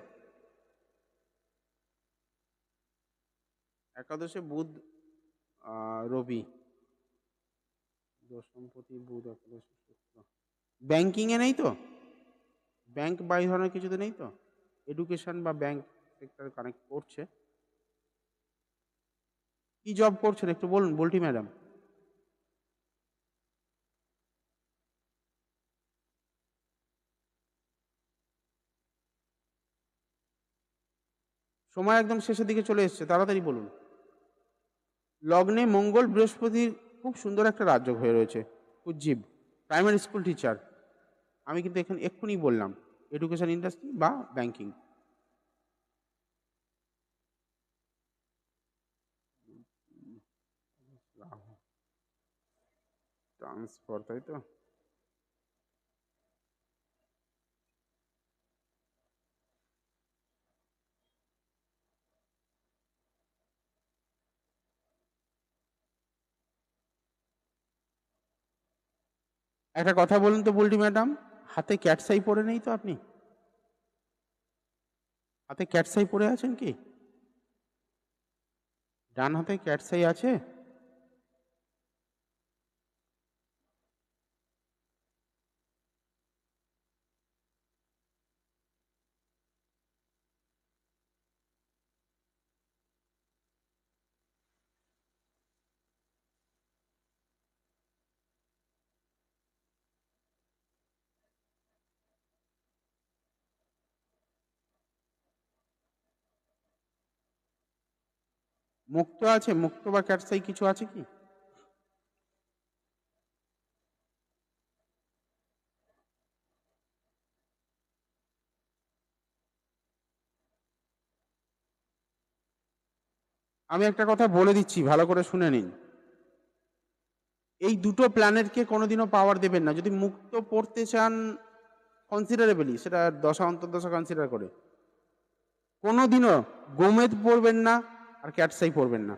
একাদশে বুধ, রবি, দশমপতি বুধ, একাদশে শুক্র। ব্যাংকিং এ নেই তো? ব্যাংক বা এই ধরনের কিছুতে নেই তো? এডুকেশন বা ব্যাংক সেক্টর কানেক্ট করছে? কি জব করছেন একটু বলুন বুলটি ম্যাডাম। সময় একদম শেষের দিকে চলে এসছে, তাড়াতাড়ি বলুন। লগ্নে মঙ্গল বৃহস্পতির খুব সুন্দর একটা রাজযোগ হয়ে রয়েছে। উজ্জীব, প্রাইমারি স্কুল টিচার। আমি কিন্তু এখানে এক্ষুনি বললাম এডুকেশন ইন্ডাস্ট্রি বা ব্যাংকিং। ট্রান্সফার, তাই তো? একটা কথা বলুন তো বুলটি ম্যাডাম, হাতে ক্যাটসাই পরে নেই তো আপনি? হাতে ক্যাটসাই পরে আছেন কি? ডান হাতে ক্যাটসাই আছে? মুক্ত আছে? মুক্ত বা ক্যাটসাই কিছু আছে কি? আমি একটা কথা বলে দিচ্ছি, ভালো করে শুনে নিন। এই দুটো প্ল্যানেটকে কোনোদিনও পাওয়ার দেবেন না। যদি মুক্ত পড়তে চান কনসিডারেবলি, সেটা দশা অন্তর্দশা কনসিডার করে, কোনোদিনও গোমেদ পড়বেন না আর ক্যাটসাই পড়বেন না।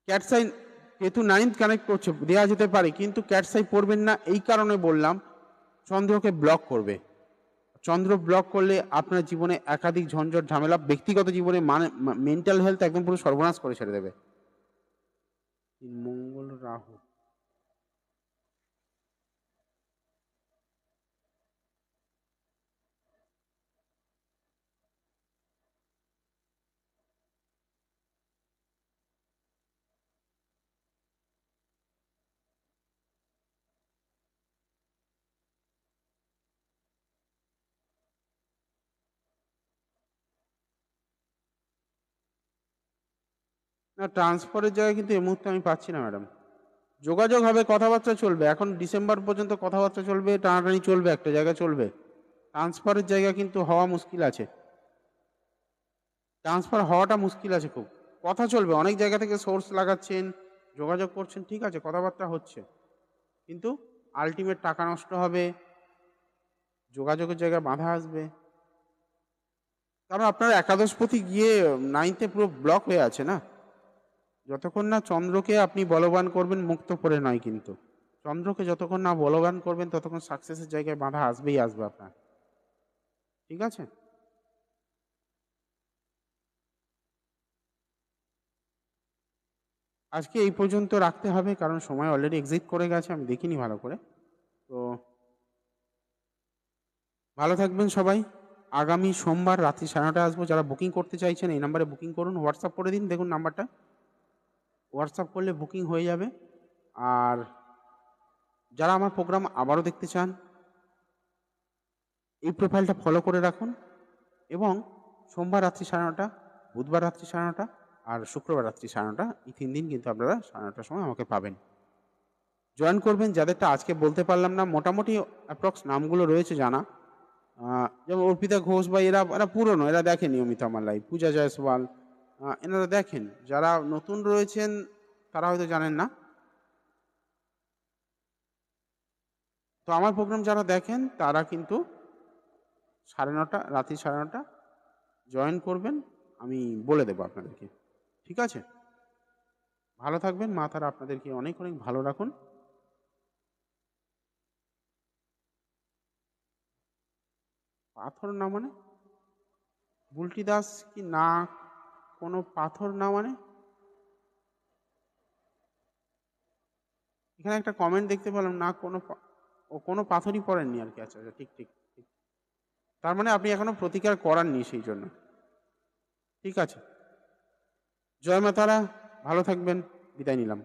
ক্যাটসাই যেহেতু 9th কানেক্ট করছে, দেওয়া যেতে পারে, কিন্তু ক্যাটসাই পড়বেন না এই কারণে বললাম, চন্দ্রকে ব্লক করবে। চন্দ্র ব্লক করলে আপনার জীবনে একাধিক ঝঞ্ঝট ঝামেলা, ব্যক্তিগত জীবনে মানে মেন্টাল হেলথ একদম পুরো সর্বনাশ করে ছেড়ে দেবে। মঙ্গল রাহু, না ট্রান্সফারের জায়গায় কিন্তু এই মুহূর্তে আমি পাচ্ছি না ম্যাডাম। যোগাযোগ হবে, কথাবার্তা চলবে, এখন ডিসেম্বর পর্যন্ত কথাবার্তা চলবে, টানাটানি চলবে, একটা জায়গা চলবে। ট্রান্সফারের জায়গা কিন্তু হওয়া মুশকিল আছে। ট্রান্সফার হওয়াটা মুশকিল আছে খুব। কথা চলবে, অনেক জায়গা থেকে সোর্স লাগাচ্ছেন, যোগাযোগ করছেন, ঠিক আছে, কথাবার্তা হচ্ছে, কিন্তু আলটিমেট টাকা নষ্ট হবে, যোগাযোগের জায়গায় বাধা আসবে। কারণ আপনার একাদশপতি গিয়ে 9th পুরো ব্লক হয়ে আছে না। যতক্ষণ না চন্দ্রকে আপনি বলবান করবেন, মুক্ত করে নয় কিন্তু, চন্দ্রকে যতক্ষণ না বলবান করবেন ততক্ষণ সাকসেসের জায়গায় বাধা আসবেই আসবে আপনার। ঠিক আছে? আজকে এই পর্যন্ত রাখতে হবে, কারণ সময় অলরেডি এক্সিট করে গেছে, আমি দেখিনি ভালো করে। তো ভালো থাকবেন সবাই। আগামী সোমবার রাত্রি 9:30 আসবো। যারা বুকিং করতে চাইছেন এই নাম্বারে বুকিং করুন, হোয়াটসঅ্যাপ করে দিন, দেখুন নাম্বারটা, হোয়াটসঅ্যাপ করলে বুকিং হয়ে যাবে। আর যারা আমার প্রোগ্রাম আবারও দেখতে চান, এই প্রোফাইলটা ফলো করে রাখুন, এবং সোমবার রাত্রি 9:30, বুধবার রাত্রি 9:30 আর শুক্রবার রাত্রি 9:30, এই 3 দিন কিন্তু আপনারা 9:30টার সময় আমাকে পাবেন। জয়েন করবেন। যাদেরটা আজকে বলতে পারলাম না, মোটামুটি অ্যাপ্রক্স নামগুলো রয়েছে জানা। যেমন অর্পিতা ঘোষ বা এরা এরা পুরনো, এরা দেখেন নিয়মিত আমার লাইভ। পূজা জয়সওয়াল, এনারা দেখেন। যারা নতুন রয়েছেন তারা হয়তো জানেন না। তো আমার প্রোগ্রাম যারা দেখেন তারা কিন্তু 9:30, রাত্রি 9:30 জয়েন করবেন, আমি বলে দেবো আপনাদেরকে। ঠিক আছে? ভালো থাকবেন, মা তারা আপনাদেরকে অনেক অনেক ভালো রাখুন। পাথর না মানে? বুলটি দাস কি না কোনো পাথর না মানে? এখানে একটা কমেন্ট দেখতে পেলাম, না কোনো ও কোনো পাথরই পড়েননি আর কি। আচ্ছা আচ্ছা, ঠিক ঠিক ঠিক। তার মানে আপনি এখনো প্রতিকার করাননি সেই জন্য। ঠিক আছে, জয় মা তারা, ভালো থাকবেন, বিদায় নিলাম।